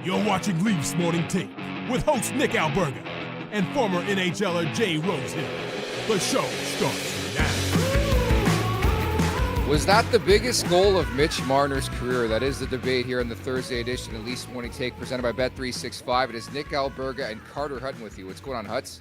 You're watching Leafs Morning Take with host Nick Alberga and former NHLer Jay Rosehill. The show starts now. Was that the biggest goal of Mitch Marner's career? That is the debate here on the Thursday edition of Leafs Morning Take presented by Bet365. It is Nick Alberga and Carter Hutton with you. What's going on, Huts?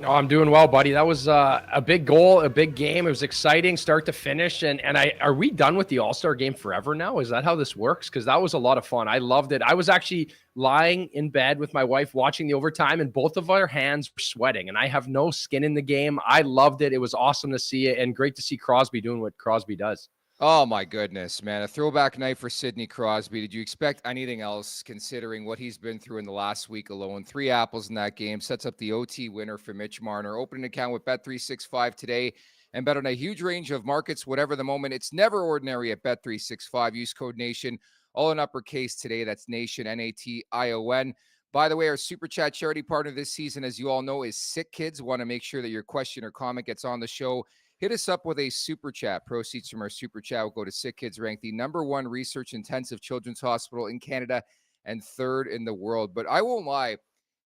Oh, I'm doing well, buddy. That was a big goal, a big game. It was exciting, start to finish. And are we done with the All-Star game forever now? Is that how this works? Because that was a lot of fun. I loved it. I was actually lying in bed with my wife watching the overtime, and both of our hands were sweating. And I have no skin in the game. I loved it. It was awesome to see it, and great to see Crosby doing what Crosby does. Oh, my goodness, man. A throwback night for Sidney Crosby. Did you expect anything else considering what he's been through in the last week alone? 3 apples in that game. Sets up the OT winner for Mitch Marner. Open an account with Bet365 today and bet on a huge range of markets, whatever the moment. It's never ordinary at Bet365. Use code NATION, all in uppercase today. That's NATION, N-A-T-I-O-N. By the way, our Super Chat charity partner this season, as you all know, is Sick Kids. Want to make sure that your question or comment gets on the show. Hit us up with a Super Chat. Proceeds from our Super Chat will go to Sick Kids, ranked the #1 research-intensive children's hospital in Canada and 3rd in the world. But I won't lie,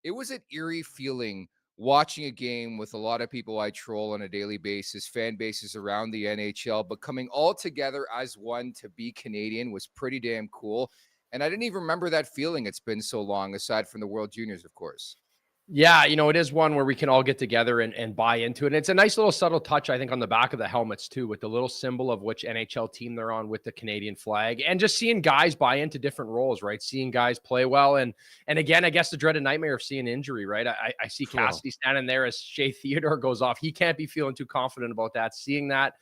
it was an eerie feeling watching a game with a lot of people I troll on a daily basis, fan bases around the NHL, but coming all together as one to be Canadian was pretty damn cool. And I didn't even remember that feeling. It's been so long, aside from the World Juniors, of course. Yeah, it is one where we can all get together and buy into it. And it's a nice little subtle touch, I think, on the back of the helmets, too, with the little symbol of which NHL team they're on with the Canadian flag. And just seeing guys buy into different roles, right? Seeing guys play well. And again, I guess the dreaded nightmare of seeing injury, right? I see Cassidy standing there as Shea Theodore goes off. He can't be feeling too confident about that. Seeing that,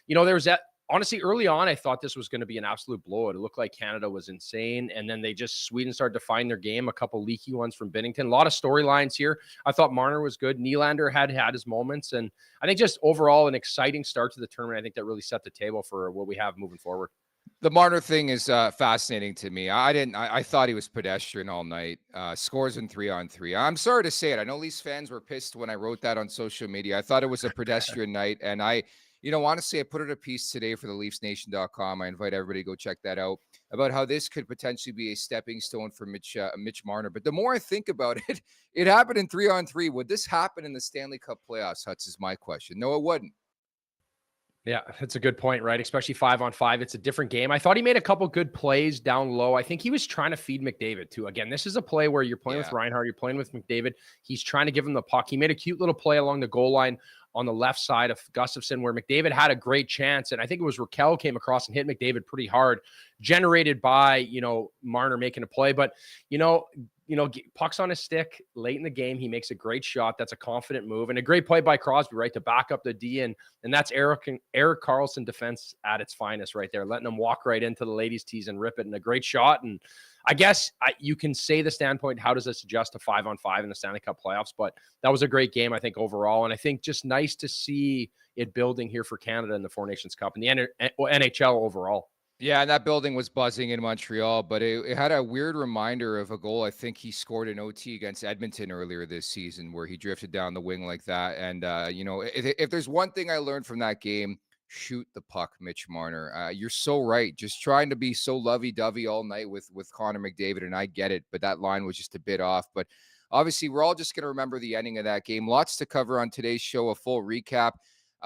there was that. Honestly, early on, I thought this was going to be an absolute blowout. It looked like Canada was insane. And then Sweden started to find their game, a couple leaky ones from Binnington. A lot of storylines here. I thought Marner was good. Nylander had his moments. And I think just overall an exciting start to the tournament. I think that really set the table for what we have moving forward. The Marner thing is fascinating to me. I thought he was pedestrian all night. Scores in 3-on-3. I'm sorry to say it. I know Leafs fans were pissed when I wrote that on social media. I thought it was a pedestrian night. And honestly, I put it a piece today for the LeafsNation.com. I invite everybody to go check that out about how this could potentially be a stepping stone for Mitch Marner. But the more I think about it, it happened in 3-on-3. Would this happen in the Stanley Cup playoffs, Huts, is my question. No, it wouldn't. Yeah, that's a good point, right? Especially 5-on-5. It's a different game. I thought he made a couple good plays down low. I think he was trying to feed McDavid too. Again, this is a play where you're playing with Reinhart, you're playing with McDavid. He's trying to give him the puck. He made a cute little play along the goal line on the left side of Gustafsson where McDavid had a great chance. And I think it was Raquel came across and hit McDavid pretty hard, generated by, Marner making a play. But, puck's on his stick late in the game. He makes a great shot. That's a confident move and a great play by Crosby, right, to back up the D. And that's Erik Karlsson defense at its finest right there, letting him walk right into the ladies' tees and rip it. And a great shot. And I guess you can say the standpoint, how does this adjust to 5-on-5 in the Stanley Cup playoffs? But that was a great game, I think, overall. And I think just nice to see it building here for Canada in the Four Nations Cup and the NHL overall. Yeah, and that building was buzzing in Montreal, but it had a weird reminder of a goal I think he scored in OT against Edmonton earlier this season where he drifted down the wing like that. And, if there's one thing I learned from that game, shoot the puck, Mitch Marner. You're so right. Just trying to be so lovey-dovey all night with Connor McDavid, and I get it, but that line was just a bit off. But obviously, we're all just going to remember the ending of that game. Lots to cover on today's show, a full recap.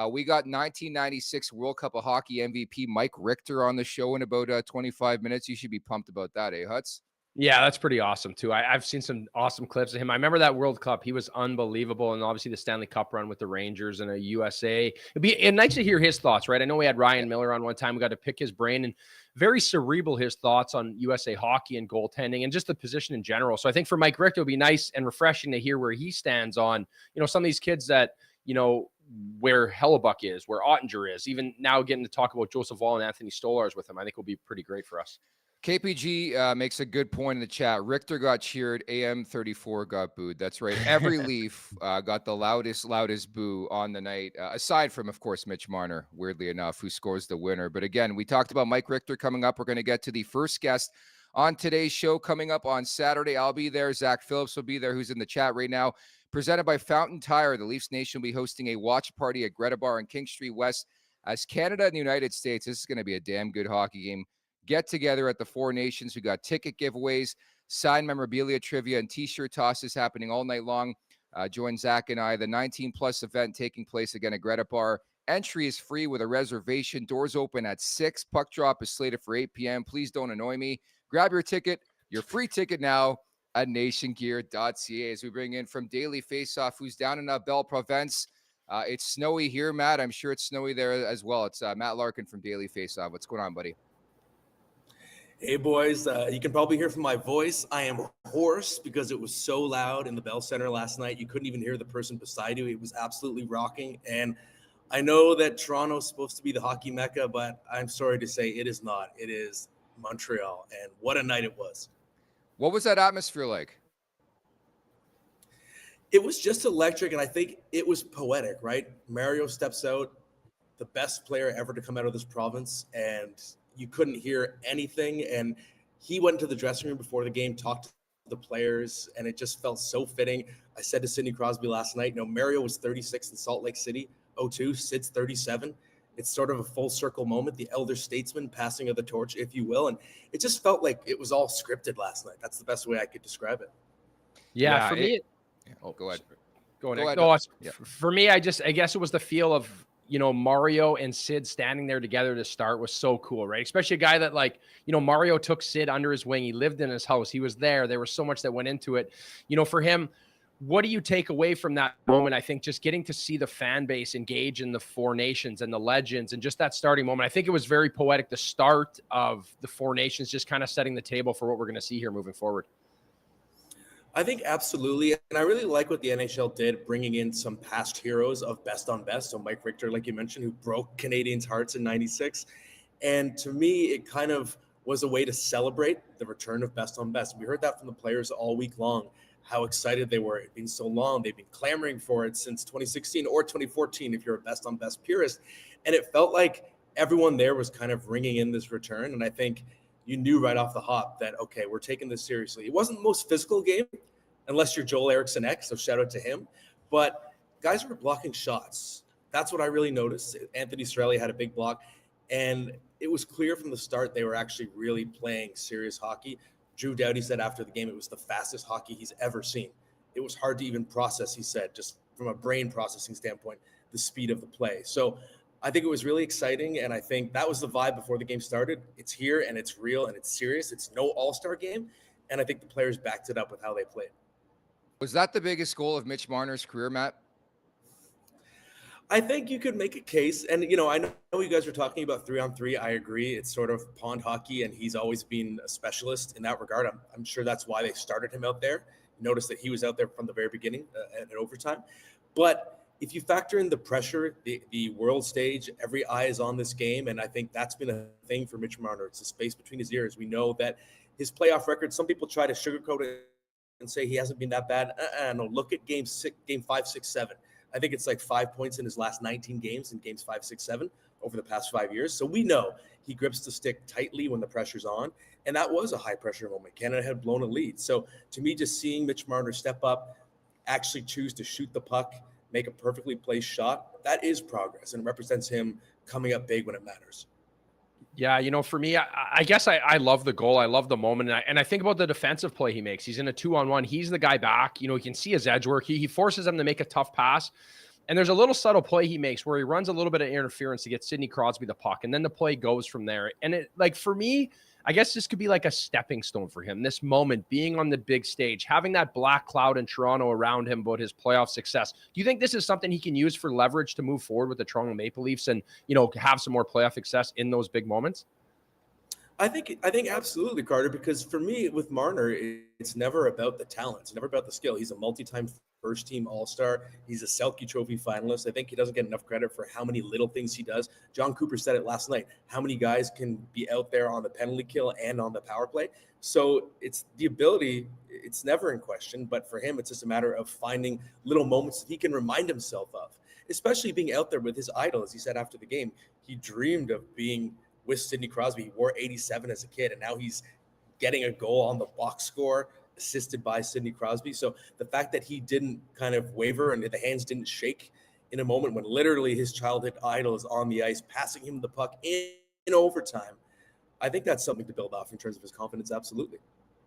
We got 1996 World Cup of Hockey M.V.P. Mike Richter on the show in about 25 minutes. You should be pumped about that, eh, Huts? Yeah, that's pretty awesome, too. I've seen some awesome clips of him. I remember that World Cup. He was unbelievable. And obviously the Stanley Cup run with the Rangers and a USA. It'd be nice to hear his thoughts, right? I know we had Ryan Miller on one time. We got to pick his brain, and very cerebral his thoughts on USA hockey and goaltending and just the position in general. So I think for Mike Richter, it would be nice and refreshing to hear where he stands on, some of these kids that, where Hellebuck is, where Ottinger is, even now getting to talk about Joseph Woll and Anthony Stolarz with him, I think will be pretty great for us. KPG makes a good point in the chat. Richter got cheered. AM34 got booed. That's right. Every Leaf got the loudest boo on the night, aside from, of course, Mitch Marner, weirdly enough, who scores the winner. But again, we talked about Mike Richter coming up. We're going to get to the first guest on today's show coming up on Saturday. I'll be there. Zach Phillips will be there, who's in the chat right now. Presented by Fountain Tire, the Leafs Nation will be hosting a watch party at Greta Bar on King Street West. As Canada and the United States, this is going to be a damn good hockey game. Get together at the Four Nations. We got ticket giveaways. signed memorabilia trivia and t-shirt tosses happening all night long. Join Zach and I, the 19+ event taking place again at Greta Bar. Entry is free with a reservation. Doors open at 6. Puck drop is slated for 8 p.m. Please don't annoy me. Grab your ticket, your free ticket now at nationgear.ca. As we bring in from Daily Faceoff, who's down in Belle Province. It's snowy here, Matt. I'm sure it's snowy there as well. It's Matt Larkin from Daily Faceoff. What's going on, buddy? Hey, boys. You can probably hear from my voice. I am hoarse because it was so loud in the Bell Center last night. You couldn't even hear the person beside you. It was absolutely rocking. And I know that Toronto's supposed to be the hockey mecca, but I'm sorry to say it is not. It is Montreal. And what a night it was. What was that atmosphere like? It was just electric, and I think it was poetic, right? Mario steps out, the best player ever to come out of this province, and you couldn't hear anything. And he went into the dressing room before the game, talked to the players, and it just felt so fitting. I said to Sidney Crosby last night, Mario was 36 in Salt Lake City, 02, Sid's 37. It's sort of a full circle moment, the elder statesman passing of the torch, if you will. And it just felt like it was all scripted last night. That's the best way I could describe it. Yeah, for me, go ahead. Go ahead. No, for me, I guess it was the feel of, Mario and Sid standing there together to start was so cool, right? Especially a guy that Mario took Sid under his wing. He lived in his house. He was there. There was so much that went into it. For him, what do you take away from that moment? I think just getting to see the fan base engage in the Four Nations and the legends and just that starting moment. I think it was very poetic, the start of the Four Nations, just kind of setting the table for what we're going to see here moving forward. I think absolutely. And I really like what the NHL did, bringing in some past heroes of best on best. So Mike Richter, like you mentioned, who broke Canadians' hearts in 96. And to me, it kind of was a way to celebrate the return of best on best. We heard that from the players all week long, how excited they were. It's been so long. They've been clamoring for it since 2016 or 2014, if you're a best on best purist. And it felt like everyone there was kind of ringing in this return. And I think you knew right off the hop that, okay, we're taking this seriously. It wasn't the most physical game, unless you're Joel Eriksson X, so shout out to him. But guys were blocking shots. That's what I really noticed. Anthony Cirelli had a big block, and it was clear from the start they were actually really playing serious hockey. Drew Doughty said after the game it was the fastest hockey he's ever seen. It was hard to even process, he said, just from a brain processing standpoint, the speed of the play. So I think it was really exciting, and I think that was the vibe before the game started. It's here, and it's real, and it's serious. It's no all-star game, and I think the players backed it up with how they played. Was that the biggest goal of Mitch Marner's career, Matt? I think you could make a case. And, I know you guys were talking about 3-on-3. I agree. It's sort of pond hockey, and he's always been a specialist in that regard. I'm sure that's why they started him out there. Notice that he was out there from the very beginning at overtime. But if you factor in the pressure, the world stage, every eye is on this game. And I think that's been a thing for Mitch Marner. It's the space between his ears. We know that his playoff record, some people try to sugarcoat it and say he hasn't been that bad. No, look at game 5, 6, 7. I think it's like 5 points in his last 19 games in games 5, 6, 7 over the past 5 years. So we know he grips the stick tightly when the pressure's on. And that was a high pressure moment. Canada had blown a lead. So to me, just seeing Mitch Marner step up, actually choose to shoot the puck, make a perfectly placed shot, that is progress and represents him coming up big when it matters. Yeah, for me, I guess I love the goal. I love the moment. And I think about the defensive play he makes. He's in a 2-on-1. He's the guy back. You can see his edge work. He forces him to make a tough pass. And there's a little subtle play he makes where he runs a little bit of interference to get Sidney Crosby the puck. And then the play goes from there. And for me, I guess this could be like a stepping stone for him. This moment, being on the big stage, having that black cloud in Toronto around him about his playoff success. Do you think this is something he can use for leverage to move forward with the Toronto Maple Leafs and, have some more playoff success in those big moments? I think absolutely, Carter, because for me with Marner, it's never about the talent. It's never about the skill. He's a multi-time first-team All-Star. He's a Selke Trophy finalist. I think he doesn't get enough credit for how many little things he does. John Cooper said it last night. How many guys can be out there on the penalty kill and on the power play? So it's the ability. It's never in question. But for him, it's just a matter of finding little moments that he can remind himself of, especially being out there with his idol. As he said after the game, he dreamed of being with Sidney Crosby. He wore 87 as a kid, and now he's getting a goal on the box score assisted by Sidney Crosby. So the fact that he didn't kind of waver and the hands didn't shake in a moment when literally his childhood idol is on the ice, passing him the puck in overtime, I think that's something to build off in terms of his confidence. Absolutely.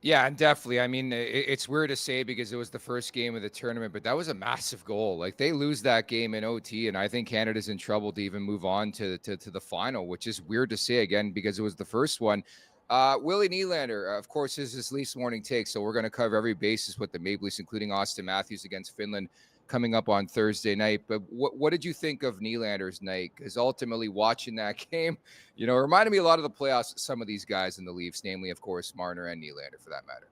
Yeah, and definitely. I mean, it's weird to say because it was the first game of the tournament, but that was a massive goal. Like they lose that game in OT, and I think Canada's in trouble to even move on to the final, which is weird to say again because it was the first one. Willie Nylander, of course, is his Leafs morning take, so we're going to cover every basis with the Maple Leafs, including Austin Matthews against Finland coming up on Thursday night. But what did you think of Nylander's night? Because ultimately, watching that game, it reminded me a lot of the playoffs, some of these guys in the Leafs, namely, of course, Marner and Nylander for that matter.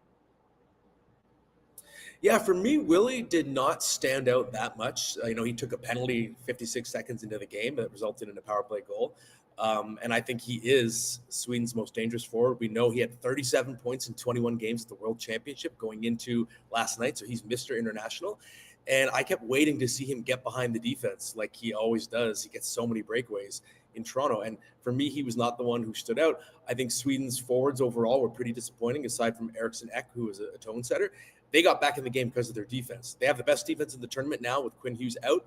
Yeah, for me, Willie did not stand out that much. He took a penalty 56 seconds into the game that resulted in a power play goal. And I think he is Sweden's most dangerous forward. We know he had 37 points in 21 games at the World Championship going into last night. So he's Mr. International. And I kept waiting to see him get behind the defense like he always does. He gets so many breakaways in Toronto. And for me, he was not the one who stood out. I think Sweden's forwards overall were pretty disappointing, aside from Eriksson Ek, who was a tone setter. They got back in the game because of their defense. They have the best defense in the tournament now with Quinn Hughes out,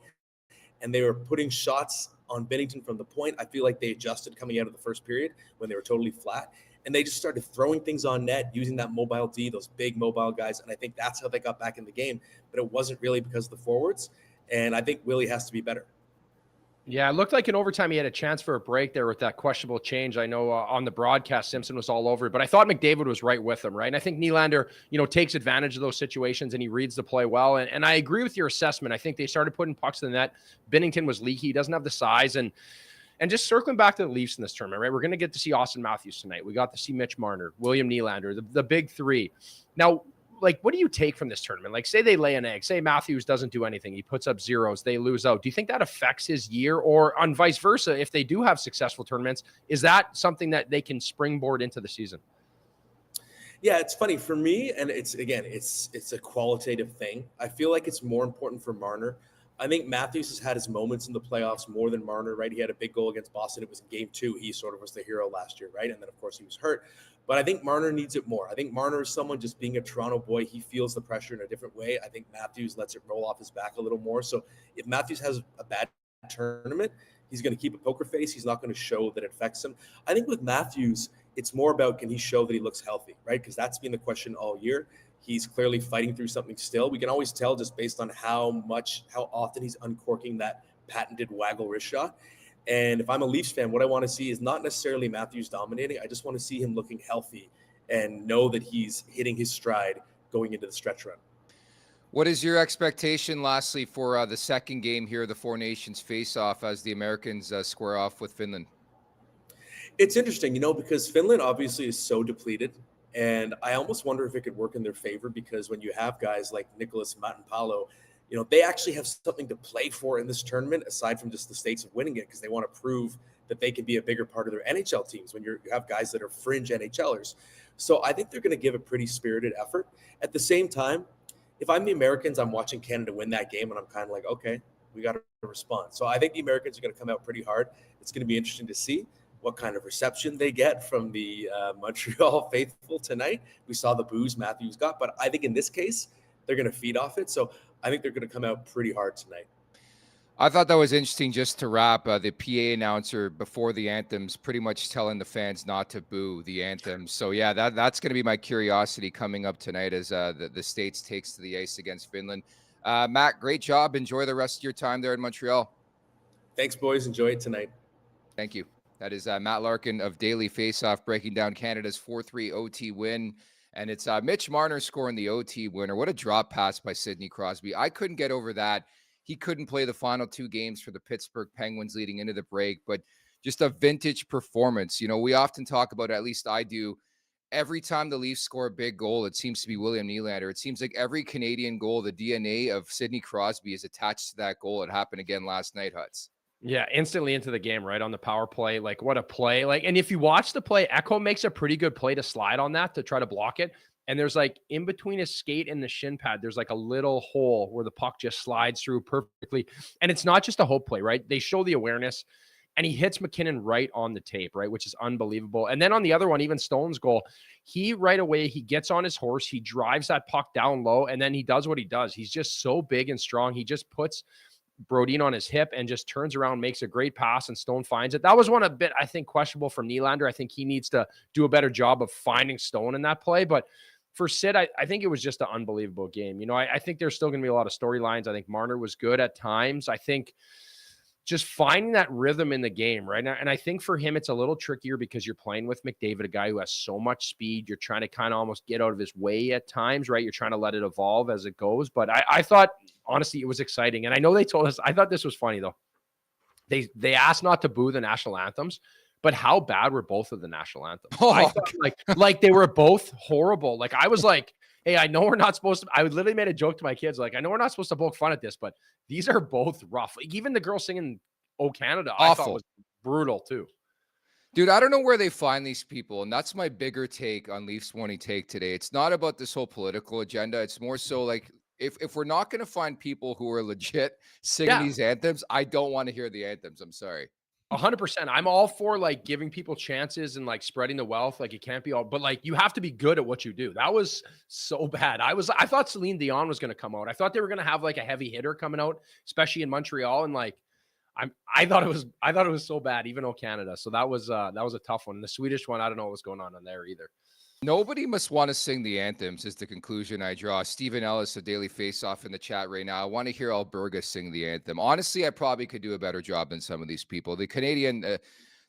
and they were putting shots on Binnington from the point. I feel like they adjusted coming out of the first period when they were totally flat, and they just started throwing things on net, using that mobile D, those big mobile guys, and I think that's how they got back in the game, but it wasn't really because of the forwards, and I think Willie has to be better. Yeah, it looked like in overtime he had a chance for a break there with that questionable change. I know on the broadcast, Simpson was all over it, but I thought McDavid was right with him, right? And I think Nylander, takes advantage of those situations and he reads the play well. And I agree with your assessment. I think they started putting pucks in the net. Binnington was leaky. He doesn't have the size. And just circling back to the Leafs in this tournament, right? We're going to get to see Austin Matthews tonight. We got to see Mitch Marner, William Nylander, the big three. Now, what do you take from this tournament? Like, say they lay an egg. Say Matthews doesn't do anything. He puts up zeros. They lose out. Do you think that affects his year? Or on vice versa, if they do have successful tournaments, is that something that they can springboard into the season? Yeah, it's funny for me, and it's a qualitative thing. I feel like it's more important for Marner. I think Matthews has had his moments in the playoffs more than Marner, right? He had a big goal against Boston. It was in game 2. He sort of was the hero last year, right? And then, of course, he was hurt. But I think Marner needs it more. I think Marner is someone just being a Toronto boy. He feels the pressure in a different way. I think Matthews lets it roll off his back a little more. So if Matthews has a bad tournament, he's going to keep a poker face. He's not going to show that it affects him. I think with Matthews, it's more about can he show that he looks healthy, right? Because that's been the question all year. He's clearly fighting through something still. We can always tell just based on how often he's uncorking that patented waggle wrist shot. And if I'm a Leafs fan, what I want to see is not necessarily Matthews dominating. I just want to see him looking healthy and know that he's hitting his stride going into the stretch run. What is your expectation, lastly, for the second game here, the Four Nations face-off as the Americans square off with Finland? It's interesting, because Finland obviously is so depleted. And I almost wonder if it could work in their favor because when you have guys like Nicholas Matinpalo, they actually have something to play for in this tournament aside from just the stakes of winning it because they want to prove that they can be a bigger part of their NHL teams when you have guys that are fringe NHLers. So I think they're going to give a pretty spirited effort. At the same time, if I'm the Americans, I'm watching Canada win that game and I'm kind of like, okay, we got to respond. So I think the Americans are going to come out pretty hard. It's going to be interesting to see what kind of reception they get from the Montreal faithful tonight. We saw the boos Matthews got, but I think in this case, they're going to feed off it. So I think they're going to come out pretty hard tonight. I thought that was interesting just to wrap. The PA announcer before the anthems pretty much telling the fans not to boo the anthems. So, yeah, that's going to be my curiosity coming up tonight as the States takes to the ice against Finland. Matt, great job. Enjoy the rest of your time there in Montreal. Thanks, boys. Enjoy it tonight. Thank you. That is Matt Larkin of Daily Faceoff breaking down Canada's 4-3 OT win. And it's Mitch Marner scoring the OT winner. What a drop pass by Sidney Crosby. I couldn't get over that. He couldn't play the final 2 games for the Pittsburgh Penguins leading into the break, but just a vintage performance. We often talk about, at least I do, every time the Leafs score a big goal, it seems to be William Nylander. It seems like every Canadian goal, the DNA of Sidney Crosby is attached to that goal. It happened again last night, Huts. Yeah, instantly into the game, right, on the power play. Like, what a play. And if you watch the play, Echo makes a pretty good play to slide on that to try to block it. And there's in between his skate and the shin pad, there's a little hole where the puck just slides through perfectly. And it's not just a hope play, right? They show the awareness and he hits McKinnon right on the tape, right? Which is unbelievable. And then on the other one, even Stone's goal, he right away, he gets on his horse, he drives that puck down low, and then he does what he does. He's just so big and strong. He just puts Brodin on his hip and just turns around, makes a great pass, and Stone finds it. That was one a bit, I think, questionable from Nylander. I think he needs to do a better job of finding Stone in that play. But for Sid, I think it was just an unbelievable game. You know, I think there's still going to be a lot of storylines. I think Marner was good at times. I think just finding that rhythm in the game, right? And I think for him, it's a little trickier because you're playing with McDavid, a guy who has so much speed. You're trying to kind of almost get out of his way at times, right? You're trying to let it evolve as it goes. But I thought, honestly, it was exciting. And I know they told us, I thought this was funny, though. They asked not to boo the national anthems, but how bad were both of the national anthems? Oh, I thought, like they were both horrible. Like, I was like, hey, I know we're not supposed to. I literally made a joke to my kids, like, I know we're not supposed to poke fun at this, but these are both rough. Like, even the girl singing "Oh Canada," awful. I thought was brutal too. Dude, I don't know where they find these people, and that's my bigger take on Leafs Morning Take today. It's not about this whole political agenda. It's more so like, if we're not going to find people who are legit singing these anthems, I don't want to hear the anthems. I'm sorry. 100%. I'm all for like giving people chances and like spreading the wealth. Like, it can't be all, but like you have to be good at what you do. That was so bad. I thought Celine Dion was going to come out. I thought they were going to have like a heavy hitter coming out, especially in Montreal. And like, I thought it was so bad, even though Canada. So that was a tough one. And the Swedish one, I don't know what was going on there either. Nobody must want to sing the anthems is the conclusion I draw. Stephen Ellis of Daily Faceoff in the chat right now. I want to hear Alberga sing the anthem. Honestly, I probably could do a better job than some of these people. The Canadian,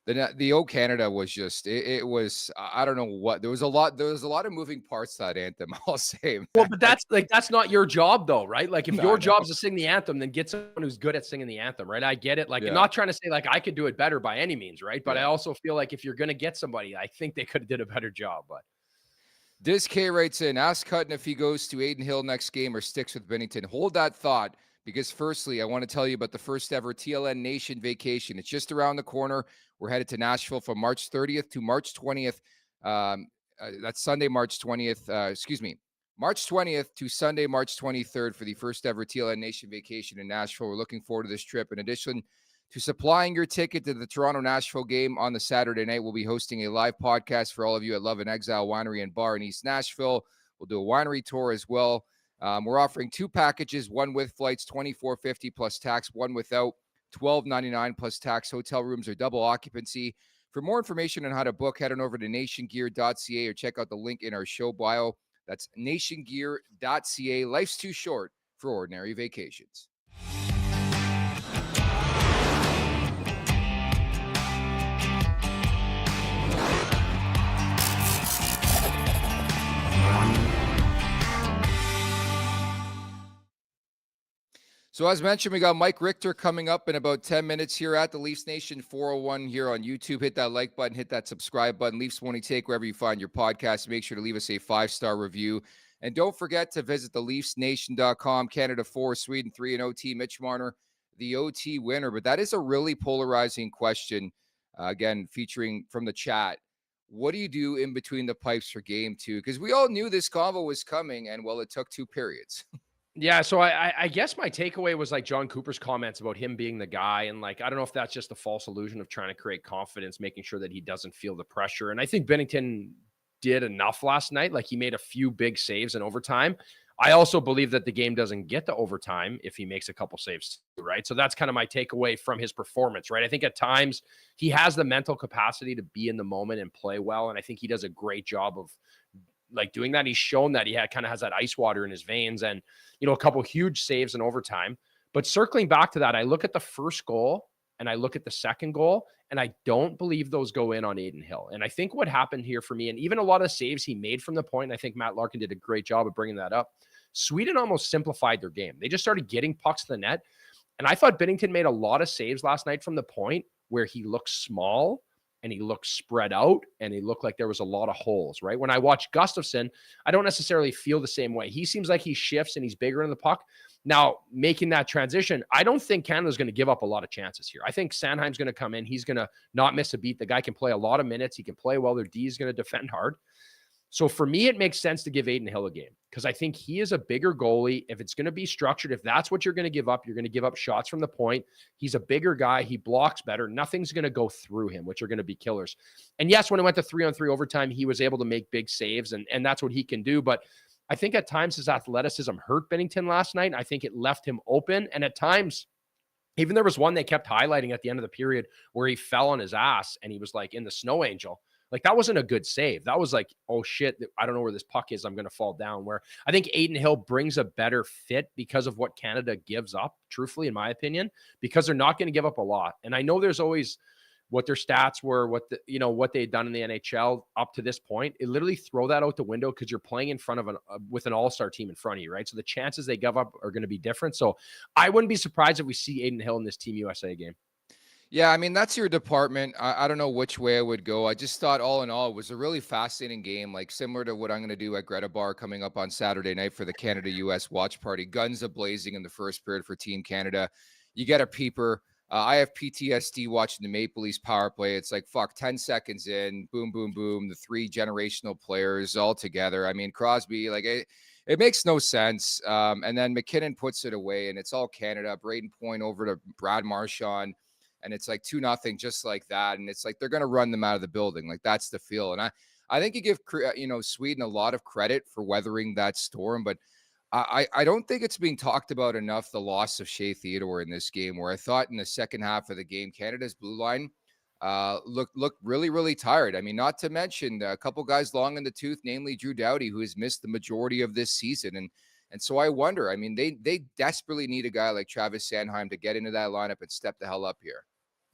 the "O Canada" was just, it was, I don't know what, there was a lot of moving parts to that anthem, I'll say. Man. Well, but that's not your job though, right? Like, if your job is to sing the anthem, then get someone who's good at singing the anthem, right? I get it. Like, I'm not trying to say like I could do it better by any means, right? But I also feel like if you're going to get somebody, I think they could have did a better job, but. Diz K writes in, ask Hutton if he goes to Adin Hill next game or sticks with Binnington. Hold that thought, because firstly, I want to tell you about the first ever TLN Nation vacation. It's just around the corner. We're headed to Nashville from March 30th to March 20th. That's Sunday, March 20th. March 20th to Sunday, March 23rd for the first ever TLN Nation vacation in Nashville. We're looking forward to this trip. In addition to supplying your ticket to the Toronto-Nashville game on the Saturday night, we'll be hosting a live podcast for all of you at Love and Exile Winery and Bar in East Nashville. We'll do a winery tour as well. We're offering two packages, one with flights, $24.50 plus tax, one without, $12.99 plus tax. Hotel rooms are double occupancy. For more information on how to book, head on over to nationgear.ca or check out the link in our show bio. That's nationgear.ca. Life's too short for ordinary vacations. So as mentioned, we got Mike Richter coming up in about 10 minutes here at the Leafs Nation 401 here on YouTube. Hit that like button, hit that subscribe button. Leafs Morning Take, wherever you find your podcast. Make sure to leave us a 5-star review. And don't forget to visit the LeafsNation.com. Canada 4, Sweden 3 in OT. Mitch Marner, the OT winner. But that is a really polarizing question, again, featuring from the chat. What do you do in between the pipes for game 2? Because we all knew this convo was coming, and, well, it took 2 periods. Yeah, so I guess my takeaway was like John Cooper's comments about him being the guy. And like, I don't know if that's just a false illusion of trying to create confidence, making sure that he doesn't feel the pressure. And I think Binnington did enough last night. Like, he made a few big saves in overtime. I also believe that the game doesn't get to overtime if he makes a couple saves, right? So that's kind of my takeaway from his performance, right? I think at times he has the mental capacity to be in the moment and play well. And I think he does a great job of like doing that. He's shown that he kind of has that ice water in his veins, and, you know, a couple huge saves in overtime. But circling back to that, I look at the first goal and I look at the second goal, and I don't believe those go in on Adin Hill. And I think what happened here for me, and even a lot of saves he made from the point, and I think Matt Larkin did a great job of bringing that up. Sweden almost simplified their game. They just started getting pucks to the net. And I thought Binnington made a lot of saves last night from the point where he looked small and he looked spread out and he looked like there was a lot of holes, right? When I watch Gustafsson, I don't necessarily feel the same way. He seems like he shifts and he's bigger in the puck. Now, making that transition, I don't think Canada's going to give up a lot of chances here. I think Sanheim's going to come in. He's going to not miss a beat. The guy can play a lot of minutes. He can play well. Their D is going to defend hard. So for me, it makes sense to give Adin Hill a game because I think he is a bigger goalie. If it's going to be structured, if that's what you're going to give up, you're going to give up shots from the point. He's a bigger guy. He blocks better. Nothing's going to go through him, which are going to be killers. And yes, when it went to 3-on-3 overtime, he was able to make big saves, and that's what he can do. But I think at times his athleticism hurt Binnington last night. I think it left him open. And at times, even there was one they kept highlighting at the end of the period where he fell on his ass and he was like in the snow angel. Like, that wasn't a good save. That was like, oh shit, I don't know where this puck is. I'm going to fall down. Where I think Adin Hill brings a better fit because of what Canada gives up, truthfully, in my opinion, because they're not going to give up a lot. And I know there's always what their stats were, what they had done in the NHL up to this point. It literally throw that out the window because you're playing in front of with an all-star team in front of you, right? So the chances they give up are going to be different. So I wouldn't be surprised if we see Adin Hill in this Team USA game. Yeah, I mean, that's your department. I don't know which way I would go. I just thought all in all, it was a really fascinating game, like similar to what I'm going to do at Greta Bar coming up on Saturday night for the Canada-US watch party. Guns a-blazing in the first period for Team Canada. You get a peeper. I have PTSD watching the Maple Leafs power play. It's like, 10 seconds in, boom, boom, boom, the 3 generational players all together. I mean, Crosby, like, it makes no sense. And then McKinnon puts it away, and it's all Canada. Braden Point over to Brad Marchand. And it's like 2-0, just like that. And it's like they're going to run them out of the building. Like, that's the feel. And I think you give Sweden a lot of credit for weathering that storm, but I don't think it's being talked about enough, the loss of Shea Theodore in this game, where I thought in the second half of the game, Canada's blue line looked really, really tired. I mean, not to mention a couple guys long in the tooth, namely Drew Doughty, who has missed the majority of this season. And so I wonder, I mean, they desperately need a guy like Travis Sanheim to get into that lineup and step the hell up here.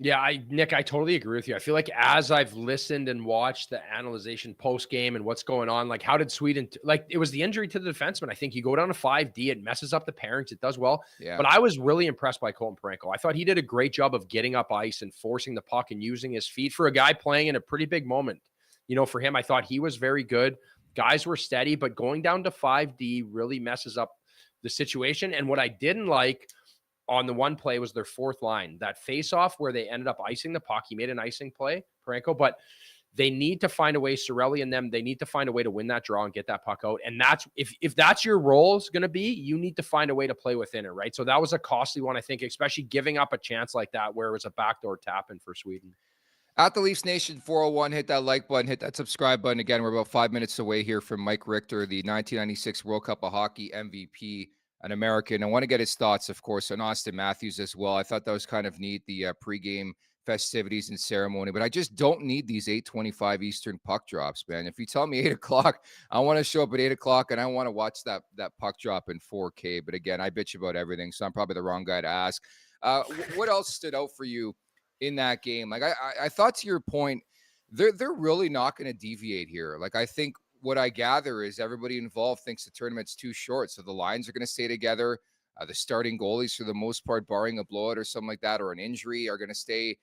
Yeah, Nick, I totally agree with you. I feel like as I've listened and watched the analyzation post game and what's going on, like, how did Sweden, like, it was the injury to the defenseman. I think you go down to 5D, it messes up the pairings, it does well. Yeah. But I was really impressed by Colton Parayko. I thought he did a great job of getting up ice and forcing the puck and using his feet for a guy playing in a pretty big moment. For him, I thought he was very good. Guys were steady, but going down to 5D really messes up the situation. And what I didn't like on the one play was their fourth line, that face-off where they ended up icing the puck. He made an icing play, Parayko, but they need to find a way, Cirelli and them, they need to find a way to win that draw and get that puck out. And that's, if that's your role is going to be, you need to find a way to play within it, right? So that was a costly one, I think, especially giving up a chance like that where it was a backdoor tap-in for Sweden. At the Leafs Nation 401, hit that like button, hit that subscribe button. Again, we're about 5 minutes away here from Mike Richter, the 1996 World Cup of Hockey MVP, an American. I want to get his thoughts, of course, on Austin Matthews as well. I thought that was kind of neat, the pregame festivities and ceremony, but I just don't need these 8:25 Eastern puck drops, man. If you tell me 8 o'clock, I want to show up at 8 o'clock and I want to watch that puck drop in 4K. But again, I bitch about everything, so I'm probably the wrong guy to ask. What else stood out for you in that game? Like, I thought, to your point, they're really not going to deviate here. Like, I think what I gather is everybody involved thinks the tournament's too short, so the lines are going to stay together. The starting goalies, for the most part, barring a blowout or something like that, or an injury, are going to stay,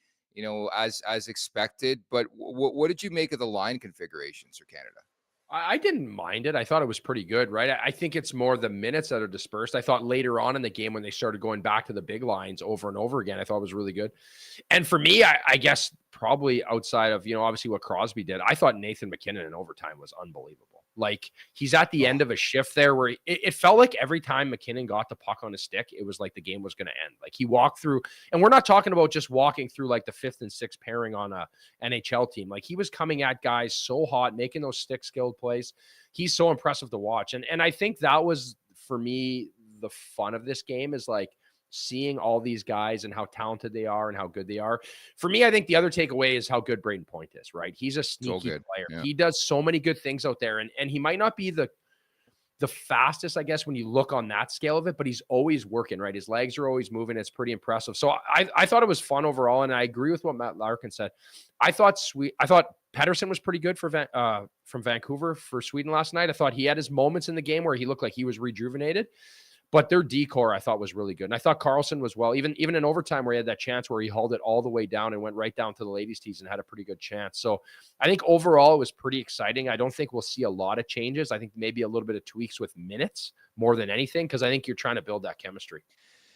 as expected. But what did you make of the line configurations for Canada? I didn't mind it. I thought it was pretty good, right? I think it's more the minutes that are dispersed. I thought later on in the game when they started going back to the big lines over and over again, I thought it was really good. And for me, I guess probably outside of, obviously what Crosby did, I thought Nathan McKinnon in overtime was unbelievable. Like, he's at the end of a shift there where it felt like every time McKinnon got the puck on his stick, it was like the game was going to end. Like, he walked through, and we're not talking about just walking through like the 5th and 6th pairing on a NHL team. Like, he was coming at guys so hot, making those stick skilled plays. He's so impressive to watch. And I think that was, for me, the fun of this game is like seeing all these guys and how talented they are and how good they are. For me, I think the other takeaway is how good Braden Point is, right? He's a sneaky player. Yeah. He does so many good things out there. And he might not be the fastest, I guess, when you look on that scale of it, but he's always working, right? His legs are always moving. It's pretty impressive. So I thought it was fun overall. And I agree with what Matt Larkin said. I thought Pettersson was pretty good from Vancouver for Sweden last night. I thought he had his moments in the game where he looked like he was rejuvenated. But their D-core, I thought, was really good. And I thought Carlson was well, even in overtime where he had that chance where he hauled it all the way down and went right down to the ladies' tees and had a pretty good chance. So I think overall it was pretty exciting. I don't think we'll see a lot of changes. I think maybe a little bit of tweaks with minutes more than anything, because I think you're trying to build that chemistry.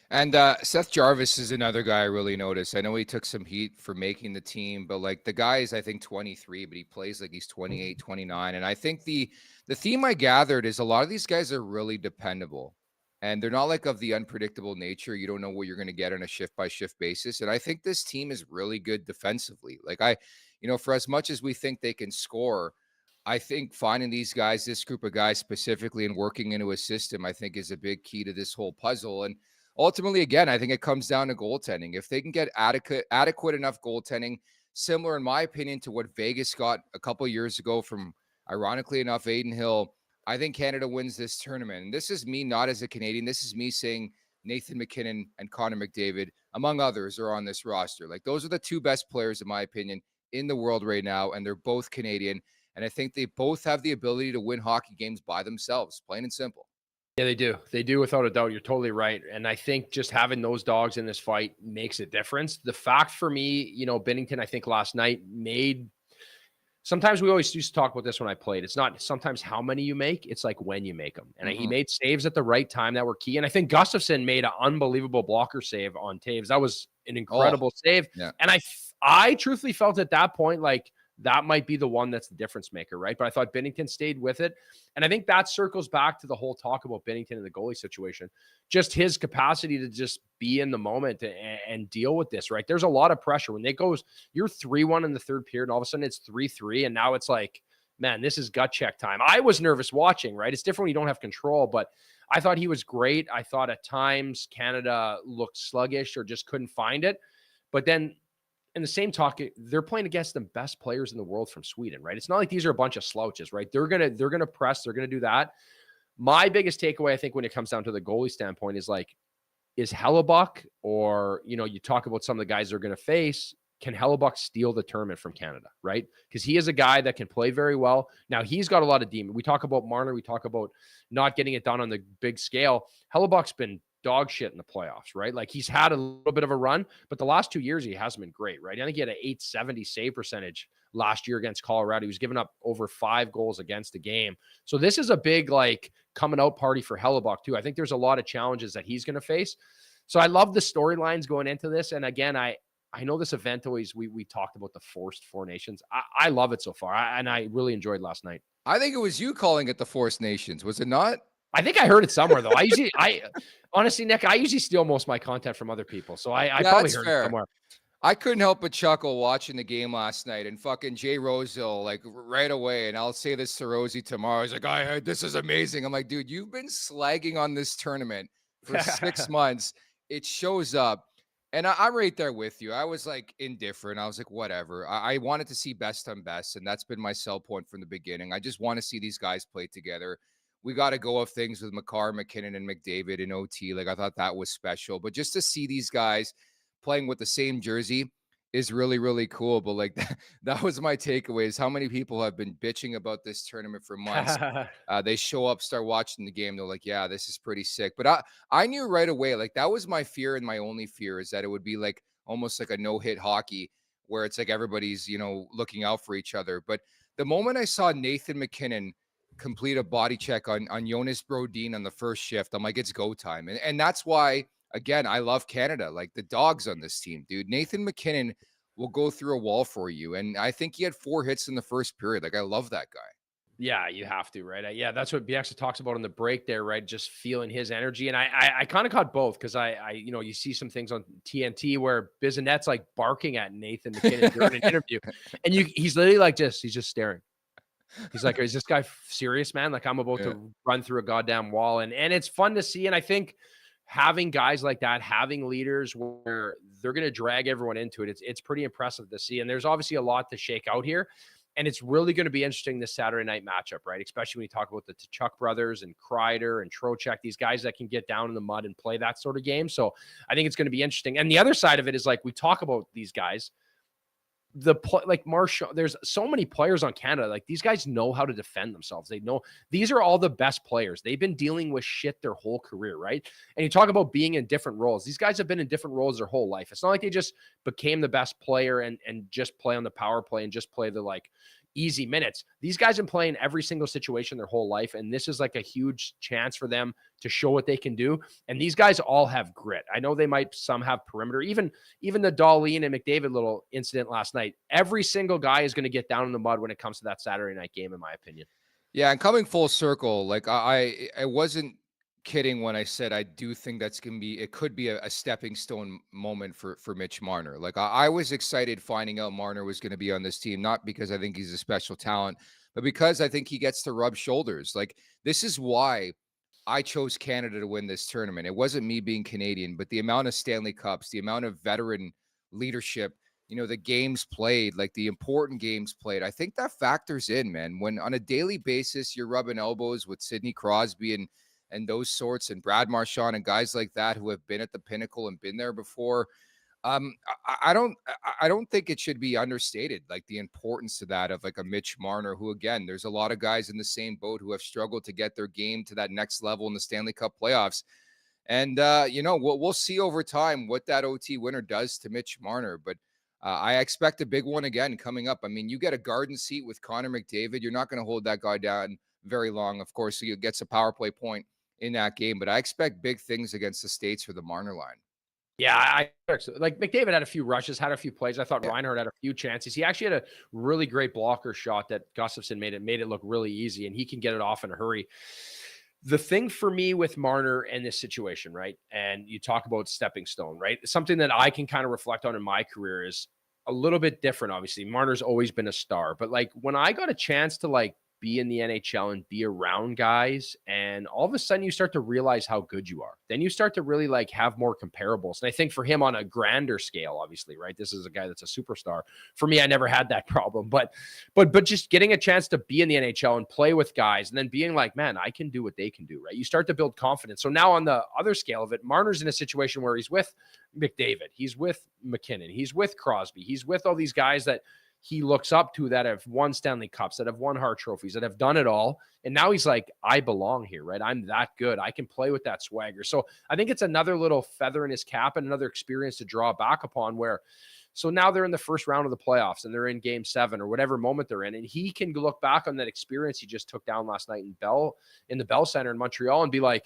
And Seth Jarvis is another guy I really noticed. I know he took some heat for making the team, but like, the guy is, I think, 23, but he plays like he's 28, 29. And I think the theme I gathered is a lot of these guys are really dependable. And they're not like of the unpredictable nature. You don't know what you're going to get on a shift by shift basis. And I think this team is really good defensively. Like, for as much as we think they can score, I think finding these guys, this group of guys specifically, and working into a system, I think is a big key to this whole puzzle. And ultimately, again, I think it comes down to goaltending. If they can get adequate enough goaltending similar, in my opinion, to what Vegas got a couple of years ago from, ironically enough, Aiden Hill. I think Canada wins this tournament. And this is me not as a Canadian. This is me saying Nathan MacKinnon and Connor McDavid, among others, are on this roster. Like, those are the two best players, in my opinion, in the world right now, and they're both Canadian. And I think they both have the ability to win hockey games by themselves, plain and simple. Yeah, they do. They do, without a doubt. You're totally right. And I think just having those dogs in this fight makes a difference. The fact for me, Binnington, I think last night sometimes we always used to talk about this when I played. It's not sometimes how many you make, it's like when you make them. And he made saves at the right time that were key. And I think Gustafsson made an unbelievable blocker save on Taves. That was an incredible save. Yeah. And I truthfully felt at that point, like, that might be the one that's the difference maker, right? But I thought Binnington stayed with it. And I think that circles back to the whole talk about Binnington and the goalie situation. Just his capacity to just be in the moment and deal with this, right? There's a lot of pressure. When it goes, you're 3-1 in the third period, and all of a sudden it's 3-3, and now it's like, man, this is gut check time. I was nervous watching, right? It's different when you don't have control, but I thought he was great. I thought at times Canada looked sluggish or just couldn't find it. But then in the same talk, they're playing against the best players in the world from Sweden, right? It's not like these are a bunch of slouches, right? They're gonna press, they're gonna do that. My biggest takeaway, I think, when it comes down to the goalie standpoint is Hellebuck, or you talk about some of the guys they're gonna face. Can Hellebuck steal the tournament from Canada, right? Because he is a guy that can play very well. Now, he's got a lot of demon. We talk about Marner, we talk about not getting it done on the big scale. Hellebuck's been dog shit in the playoffs, right? Like, he's had a little bit of a run, but the last 2 years he hasn't been great, right? I think he had an .870 save percentage last year against Colorado. He was giving up over 5 goals against the game. So this is a big, coming out party for Hellebuck too. I think there's a lot of challenges that he's going to face. So I love the storylines going into this. And again, I know this event always, we talked about the forced Four Nations. I love it so far. And I really enjoyed last night. I think it was you calling it the Forced Nations. Was it not? I think I heard it somewhere though. Honestly, Nick, I usually steal most of my content from other people. So I probably heard it somewhere. I couldn't help but chuckle watching the game last night, and fucking Jay Rosehill, right away. And I'll say this to Rosie tomorrow. He's like, I heard this is amazing. I'm like, dude, you've been slagging on this tournament for 6 months. It shows up. And I'm right there with you. I was indifferent. I was like, whatever. I wanted to see best on best. And that's been my sell point from the beginning. I just want to see these guys play together. We got to go of things with Makar, McKinnon, and McDavid in OT. I thought that was special. But just to see these guys playing with the same jersey is really, really cool. But that was my takeaway, is how many people have been bitching about this tournament for months. They show up, start watching the game. They're like, yeah, this is pretty sick. But I knew right away, that was my fear, and my only fear is that it would be almost like a no-hit hockey where it's everybody's, looking out for each other. But the moment I saw Nathan MacKinnon complete a body check on Jonas Brodin on the first shift, I'm like, it's go time. And that's why, again, I love Canada. The dogs on this team, dude. Nathan MacKinnon will go through a wall for you. And I think he had 4 hits in the first period. I love that guy. Yeah, you have to, right? Yeah, that's what BX talks about in the break there, right? Just feeling his energy. And I kind of caught both, because you see some things on TNT where Bissonnette's barking at Nathan MacKinnon during an interview. And he's literally he's just staring. He's like, is this guy serious, man? I'm about to run through a goddamn wall. And it's fun to see. And I think having guys like that, having leaders where they're going to drag everyone into it, it's pretty impressive to see. And there's obviously a lot to shake out here. And it's really going to be interesting this Saturday night matchup, right? Especially when you talk about the Tkachuk brothers and Kreider and Trocheck, these guys that can get down in the mud and play that sort of game. So I think it's going to be interesting. And the other side of it is we talk about these guys, Marshall, there's so many players on Canada. These guys know how to defend themselves. They know these are all the best players. They've been dealing with shit their whole career, right? And you talk about being in different roles. These guys have been in different roles their whole life. It's not like they just became the best player and just play on the power play and just play the easy minutes. These guys have been playing every single situation their whole life. And this is a huge chance for them to show what they can do. And these guys all have grit. I know some have perimeter, even the Dahlin and McDavid little incident last night. Every single guy is going to get down in the mud when it comes to that Saturday night game, in my opinion. Yeah. And coming full circle, I wasn't kidding when I said I do think it could be a stepping stone moment for Mitch Marner. I was excited finding out Marner was going to be on this team, not because I think he's a special talent, but because I think he gets to rub shoulders. This is why I chose Canada to win this tournament. It wasn't me being Canadian, but the amount of Stanley Cups, the amount of veteran leadership the games played, like the important games played. I think that factors in, man. When on a daily basis, you're rubbing elbows with Sidney Crosby and those sorts, and Brad Marchand and guys like that who have been at the pinnacle and been there before. I don't think it should be understated, like the importance to that of like a Mitch Marner, who again, there's a lot of guys in the same boat who have struggled to get their game to that next level in the Stanley Cup playoffs. And we'll see over time what that OT winner does to Mitch Marner. But I expect a big one again coming up. I mean, you get a garden seat with Connor McDavid. You're not going to hold that guy down very long. Of course, he gets a power play point in that game. But I expect big things against the States for the Marner line. Yeah, I like McDavid had a few rushes, had a few plays. I thought Reinhart had a few chances. He actually had a really great blocker shot that Gustafsson made it look really easy, and he can get it off in a hurry. The thing for me with Marner and this situation, right? And you talk about stepping stone, right? Something that I can kind of reflect on in my career is a little bit different. Obviously, Marner's always been a star, but like when I got a chance to like be in the NHL and be around guys, and all of a sudden you start to realize how good you are. Then you start to really like have more comparables. And I think for him on a grander scale, obviously, right? This is a guy that's a superstar. For me, I never had that problem, but just getting a chance to be in the NHL and play with guys and then being like, man, I can do what they can do, right? You start to build confidence. So now on the other scale of it, Marner's in a situation where he's with McDavid, he's with McKinnon, he's with Crosby, he's with all these guys that he looks up to that have won Stanley Cups, that have won Hart trophies, that have done it all. And now he's like, I belong here, right? I'm that good. I can play with that swagger. So I think it's another little feather in his cap and another experience to draw back upon where, so now they're in the first round of the playoffs and they're in game 7 or whatever moment they're in. And he can look back on that experience he just took down last night in the Bell Center in Montreal and be like,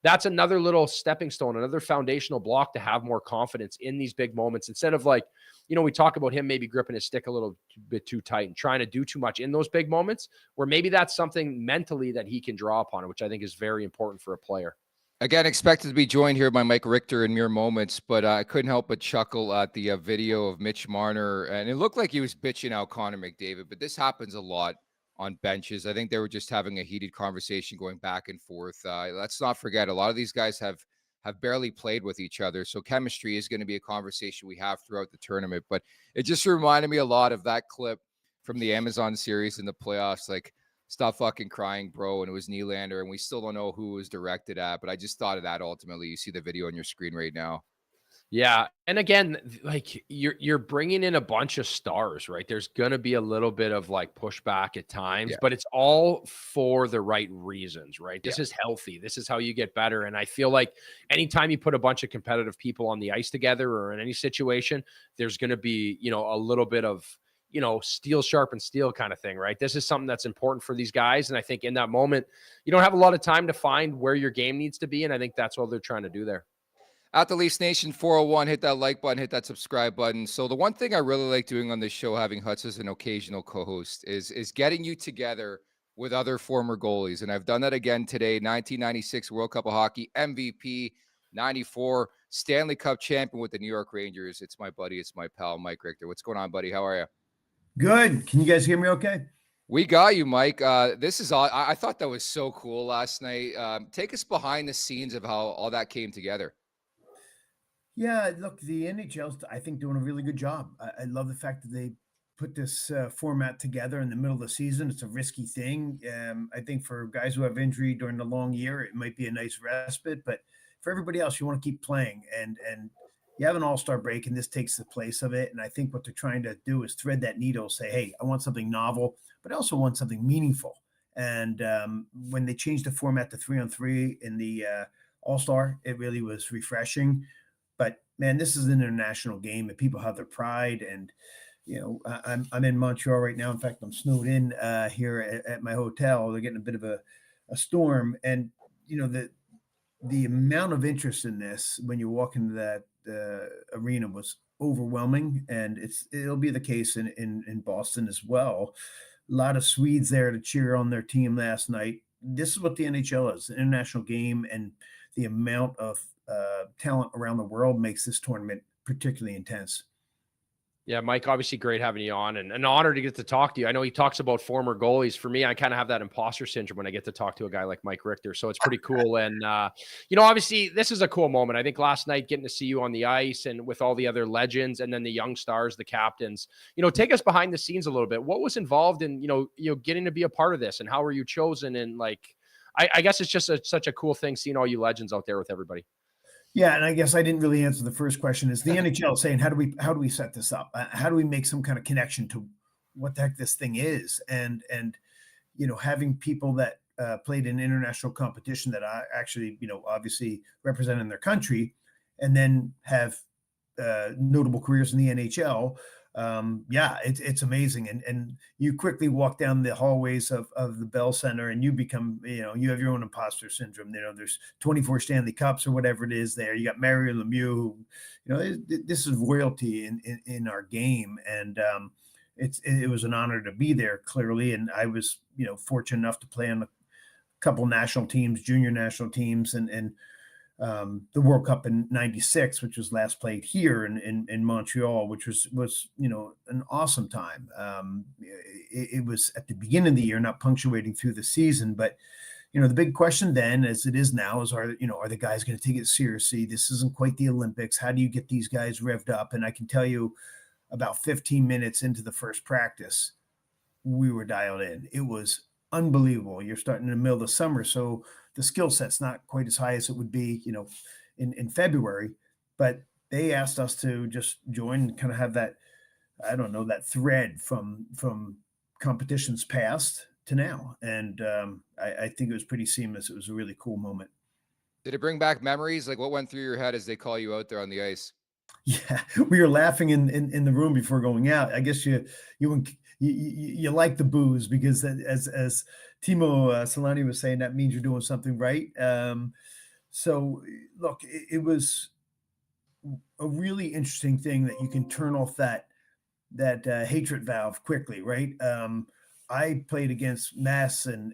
that's another little stepping stone, another foundational block to have more confidence in these big moments instead of like, we talk about him maybe gripping his stick a little bit too tight and trying to do too much in those big moments where maybe that's something mentally that he can draw upon, which I think is very important for a player. Again, expected to be joined here by Mike Richter in mere moments, but I couldn't help but chuckle at the video of Mitch Marner. And it looked like he was bitching out Connor McDavid, but this happens a lot on benches. I think they were just having a heated conversation going back and forth. Let's not forget, a lot of these guys have barely played with each other. So chemistry is going to be a conversation we have throughout the tournament. But it just reminded me a lot of that clip from the Amazon series in the playoffs. Like, stop fucking crying, bro. And it was Nylander, and we still don't know who it was directed at. But I just thought of that ultimately. You see the video on your screen right now. Yeah. And again, like you're bringing in a bunch of stars, right? There's going to be a little bit of like pushback at times, but it's all for the right reasons, right? This is healthy. This is how you get better. And I feel like anytime you put a bunch of competitive people on the ice together or in any situation, there's going to be, a little bit of, steel sharpens steel kind of thing, right? This is something that's important for these guys. And I think in that moment, you don't have a lot of time to find where your game needs to be. And I think that's what they're trying to do there. At the Leafs Nation 401, hit that like button, hit that subscribe button. So the one thing I really like doing on this show, having Hutz as an occasional co-host, is getting you together with other former goalies. And I've done that again today. 1996 World Cup of Hockey MVP, 94 Stanley Cup champion with the New York Rangers. It's my buddy, it's my pal, Mike Richter. What's going on, buddy? How are you? Good. Can you guys hear me okay? We got you, Mike. This is all. I thought that was so cool last night. Take us behind the scenes of how all that came together. Yeah, look, the NHL's, I think, doing a really good job. I love the fact that they put this format together in the middle of the season. It's a risky thing. I think for guys who have injury during the long year, it might be a nice respite. But for everybody else, you want to keep playing. And you have an all-star break, and this takes the place of it. And I think what they're trying to do is thread that needle, say, hey, I want something novel, but I also want something meaningful. And when they changed the format to 3-on-3 in the all-star, it really was refreshing. But man, this is an international game and people have their pride. And, I'm in Montreal right now. In fact, I'm snowed in here at my hotel. They're getting a bit of a storm. And, the amount of interest in this when you walk into that arena was overwhelming. And it'll be the case in Boston as well. A lot of Swedes there to cheer on their team last night. This is what the NHL is, an international game. And the amount of talent around the world makes this tournament particularly intense. Yeah, Mike, obviously great having you on, and an honor to get to talk to you. I know he talks about former goalies. For me, I kind of have that imposter syndrome when I get to talk to a guy like Mike Richter. So it's pretty cool. And, obviously this is a cool moment. I think last night getting to see you on the ice and with all the other legends and then the young stars, the captains, take us behind the scenes a little bit. What was involved in, getting to be a part of this, and how were you chosen? And I guess it's just such a cool thing seeing all you legends out there with everybody. Yeah, and I guess I didn't really answer the first question. Is the NHL saying how do we set this up? How do we make some kind of connection to what the heck this thing is? And having people that played in international competition that are actually obviously representing their country, and then have notable careers in the NHL. It's amazing. And you quickly walk down the hallways of the Bell Center and you become, you have your own imposter syndrome. There's 24 Stanley Cups or whatever it is there. You got Mario Lemieux, who, this is royalty in our game. And it was an honor to be there, clearly. And I was, fortunate enough to play on a couple national teams, junior national teams, and the World Cup in '96, which was last played here in Montreal, which was an awesome time. It was at the beginning of the year, not punctuating through the season, but the big question then, as it is now, is are the guys going to take it seriously? This isn't quite the Olympics. How do you get these guys revved up? And I can tell you, about 15 minutes into the first practice, we were dialed in. It was unbelievable. You're starting in the middle of the summer, so the skill set's not quite as high as it would be, in February, but they asked us to just join and kind of have that, that thread from competitions past to now. And I think it was pretty seamless. It was a really cool moment. Did it bring back memories? Like, what went through your head as they call you out there on the ice? Yeah, we were laughing in the room before going out. I guess you like the booze, because as Timo Solani was saying, that means you're doing something right. So look, it was a really interesting thing that you can turn off that hatred valve quickly, right? I played against Mass and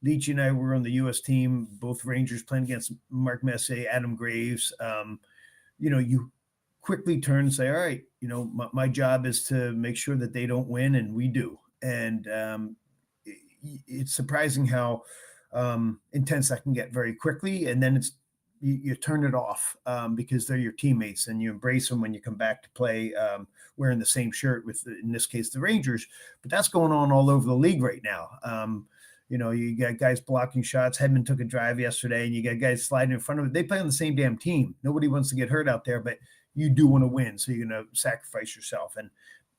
Leachy and I were on the U.S. team, both Rangers, playing against Mark Messier, Adam Graves. You quickly turn and say, all right, my job is to make sure that they don't win, and we do. And it's surprising how intense that can get very quickly. And then you turn it off because they're your teammates, and you embrace them when you come back to play wearing the same shirt with, in this case, the Rangers. But that's going on all over the league right now. You got guys blocking shots. Hedman took a drive yesterday, and you got guys sliding in front of it. They play on the same damn team. Nobody wants to get hurt out there, but you do want to win, so you're going to sacrifice yourself. And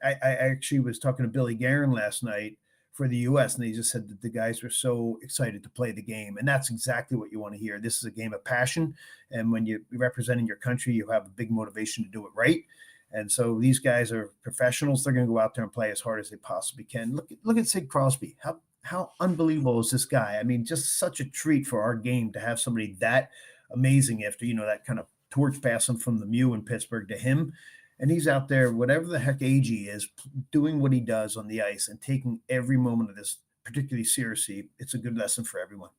I actually was talking to Billy Guerin last night for the U.S., and he just said that the guys were so excited to play the game, and that's exactly what you want to hear. This is a game of passion, and when you're representing your country, you have a big motivation to do it right. And so these guys are professionals. They're going to go out there and play as hard as they possibly can. Look at Sid Crosby. How unbelievable is this guy? I mean, just such a treat for our game to have somebody that amazing after, that kind of torch passing from the Mew in Pittsburgh to him. And he's out there, whatever the heck age he is, doing what he does on the ice and taking every moment of this particularly seriously. It's a good lesson for everyone.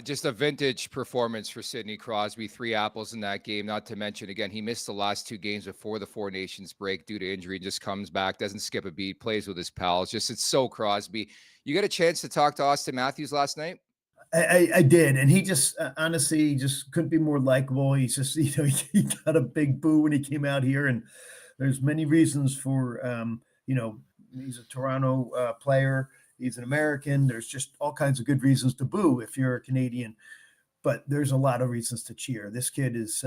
Just a vintage performance for Sidney Crosby. 3 apples in that game. Not to mention, again, he missed the last 2 games before the Four Nations break due to injury. Just comes back, doesn't skip a beat, plays with his pals. It's so Crosby. You got a chance to talk to Austin Matthews last night? I did, and he just honestly just couldn't be more likable. He's just he got a big boo when he came out here, and there's many reasons for he's a Toronto player. He's an American. There's just all kinds of good reasons to boo if you're a Canadian, but there's a lot of reasons to cheer. This kid is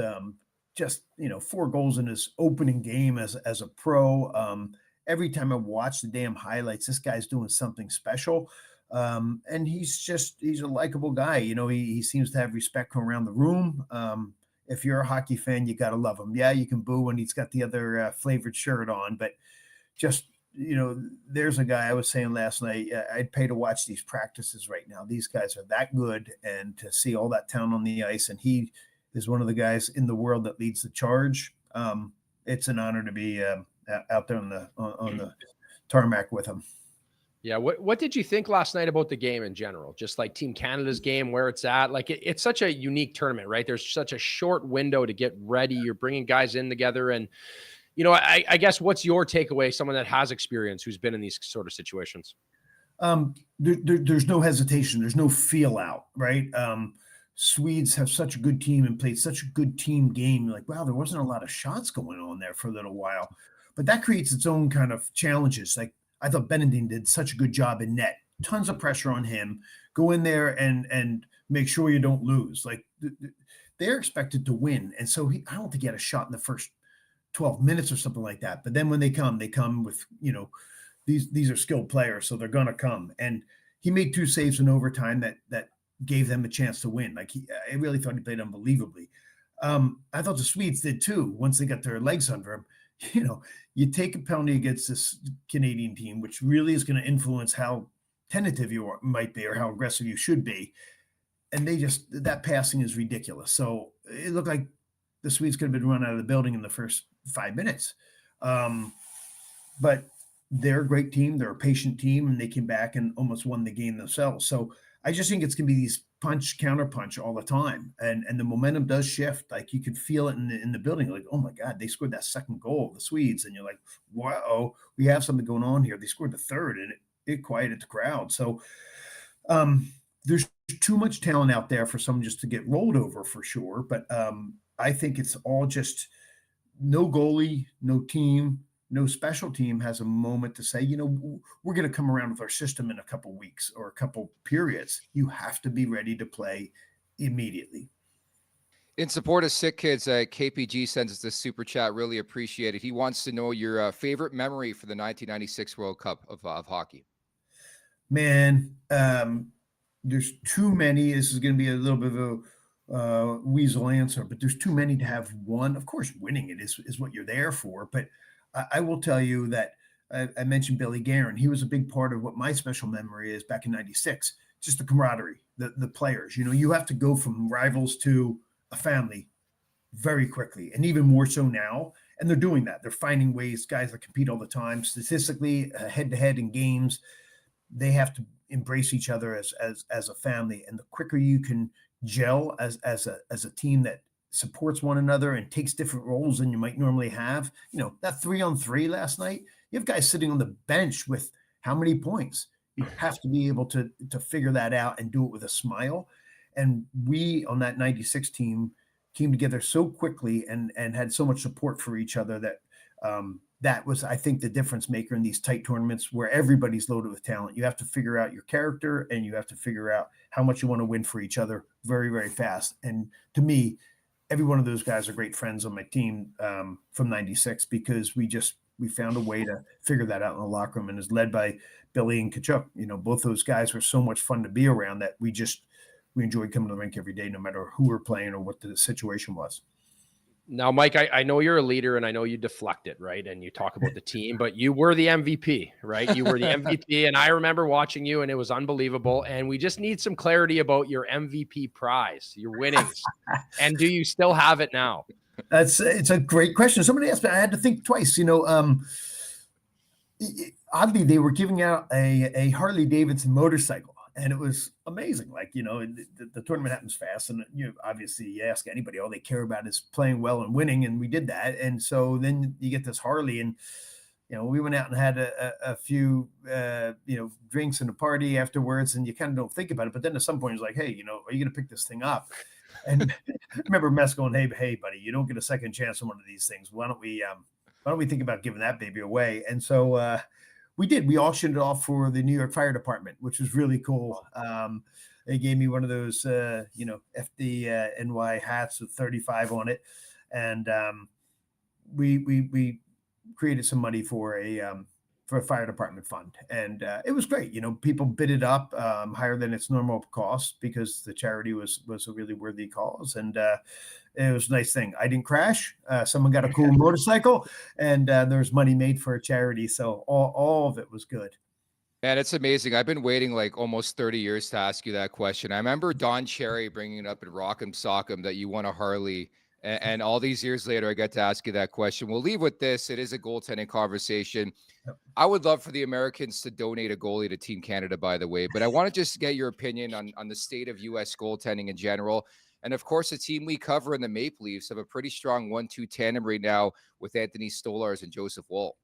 just 4 goals in his opening game as a pro. Every time I watch the damn highlights, this guy's doing something special. And he's a likable guy. He seems to have respect from around the room. If you're a hockey fan, you got to love him. Yeah, you can boo when he's got the other flavored shirt on, but just, there's a guy I was saying last night, I'd pay to watch these practices right now. These guys are that good, and to see all that talent on the ice, and he is one of the guys in the world that leads the charge. It's an honor to be out there on the tarmac with him. Yeah. What did you think last night about the game in general? Just like Team Canada's game, where it's at? Like it's such a unique tournament, right? There's such a short window to get ready. You're bringing guys in together, and I guess what's your takeaway? Someone that has experience, who's been in these sort of situations. There's no hesitation. There's no feel out, right? Swedes have such a good team and played such a good team game. Like, wow, there wasn't a lot of shots going on there for a little while, but that creates its own kind of challenges. Like, I thought Benedin did such a good job in net. Tons of pressure on him. Go in there and make sure you don't lose. Like, they're expected to win, and so I don't think he had a shot in the first 12 minutes or something like that. But then when they come with, these are skilled players, so they're gonna come. And he made 2 saves in overtime that gave them a chance to win. Like, I really thought he played unbelievably. I thought the Swedes did too. Once they got their legs under him, you take a penalty against this Canadian team, which really is going to influence how tentative you might be or how aggressive you should be. And that passing is ridiculous. So it looked like the Swedes could have been run out of the building in the first 5 minutes. But they're a great team. They're a patient team, and they came back and almost won the game themselves. So I just think it's going to be these punch, counter punch all the time. And the momentum does shift. Like, you could feel it in the building. Like, oh my God, they scored that second goal, the Swedes. And you're like, wow, we have something going on here. They scored the third, and it quieted the crowd. So there's too much talent out there for someone just to get rolled over, for sure. But I think it's all just no goalie, no team, no special team has a moment to say, we're going to come around with our system in a couple weeks or a couple periods. You have to be ready to play immediately. In support of Sick Kids, KPG sends us this super chat. Really appreciate it. He wants to know your favorite memory for the 1996 World Cup of hockey. Man, there's too many. This is going to be a little bit of a weasel answer, but there's too many to have one. Of course, winning it is what you're there for. But I will tell you that I mentioned Billy Guerin. He was a big part of what my special memory is back in '96. Just the camaraderie, the players. You have to go from rivals to a family very quickly, and even more so now. And they're doing that. They're finding ways. Guys that compete all the time, statistically, head-to-head in games, they have to embrace each other as a family. And the quicker you can gel as a team that supports one another and takes different roles than you might normally have. That 3-on-3 last night, you have guys sitting on the bench with how many points? You have to be able to figure that out and do it with a smile. And we on that 96 team came together so quickly and had so much support for each other that that was, I think, the difference maker in these tight tournaments where everybody's loaded with talent. You have to figure out your character, and you have to figure out how much you want to win for each other very, very fast. And to me, every one of those guys are great friends on my team from 96 because we found a way to figure that out in the locker room, and is led by Billy and Kachuk. Both those guys were so much fun to be around that we enjoyed coming to the rink every day, no matter who we're playing or what the situation was. Now, Mike, I know you're a leader, and I know you deflect it, right? And you talk about the team, but you were the MVP, right? You were the MVP, and I remember watching you, and it was unbelievable. And we just need some clarity about your MVP prize, your winnings. And do you still have it now? It's a great question. Somebody asked me, I had to think twice. Oddly, they were giving out a Harley Davidson motorcycle. And it was amazing. Like, the tournament happens fast, and obviously you ask anybody, all they care about is playing well and winning. And we did that. And so then you get this Harley, and, we went out and had a few, drinks and a party afterwards, and you kind of don't think about it. But then at some point it's like, hey, are you going to pick this thing up? And I remember Mess going, hey, buddy, you don't get a second chance on one of these things. Why don't we think about giving that baby away? And so, we did. We auctioned it off for the New York Fire Department, which was really cool. They gave me one of those, FDNY hats with 35 on it, and we created some money for a fire department fund, and it was great. People bid it up higher than its normal cost because the charity was a really worthy cause, and it was a nice thing. I didn't crash. Someone got a cool motorcycle, and there was money made for a charity. So all of it was good. Man, it's amazing. I've been waiting like almost 30 years to ask you that question. I remember Don Cherry bringing it up at Rock'em Sock'em that you won a Harley. And all these years later, I get to ask you that question. We'll leave with this. It is a goaltending conversation. Yep. I would love for the Americans to donate a goalie to Team Canada, by the way. But I want to just get your opinion on the state of U.S. goaltending in general. And of course, the team we cover in the Maple Leafs have a pretty strong 1-2 tandem right now with Anthony Stolarz and Joseph Woll.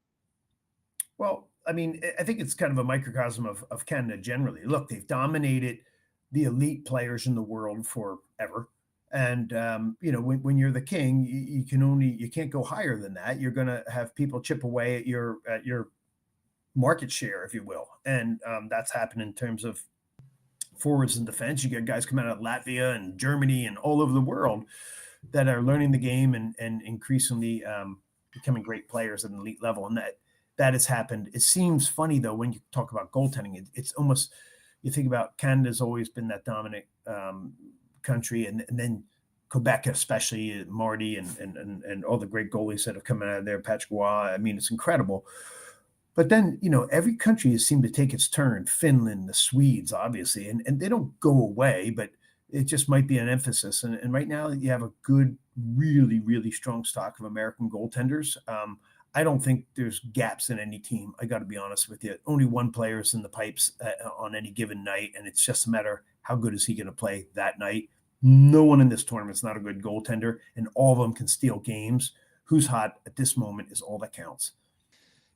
Well, I mean, I think it's kind of a microcosm of Canada generally. Look, they've dominated the elite players in the world forever. And, when you're the king, you can't go higher than that. You're going to have people chip away at your market share, if you will. And that's happened in terms of forwards and defense. You get guys coming out of Latvia and Germany and all over the world that are learning the game and increasingly becoming great players at an elite level. And that has happened. It seems funny, though, when you talk about goaltending, it's almost, you think about Canada's always been that dominant country, and then Quebec, especially Marty and all the great goalies that have come out of there, Patrick Roy. I mean, it's incredible. But then, every country has seemed to take its turn. Finland, the Swedes, obviously, and they don't go away, but it just might be an emphasis. And right now you have a good, really, really strong stock of American goaltenders. I don't think there's gaps in any team. I got to be honest with you. Only one player is in the pipes on any given night, and it's just a matter how good is he going to play that night. No one in this tournament is not a good goaltender, and all of them can steal games. Who's hot at this moment is all that counts.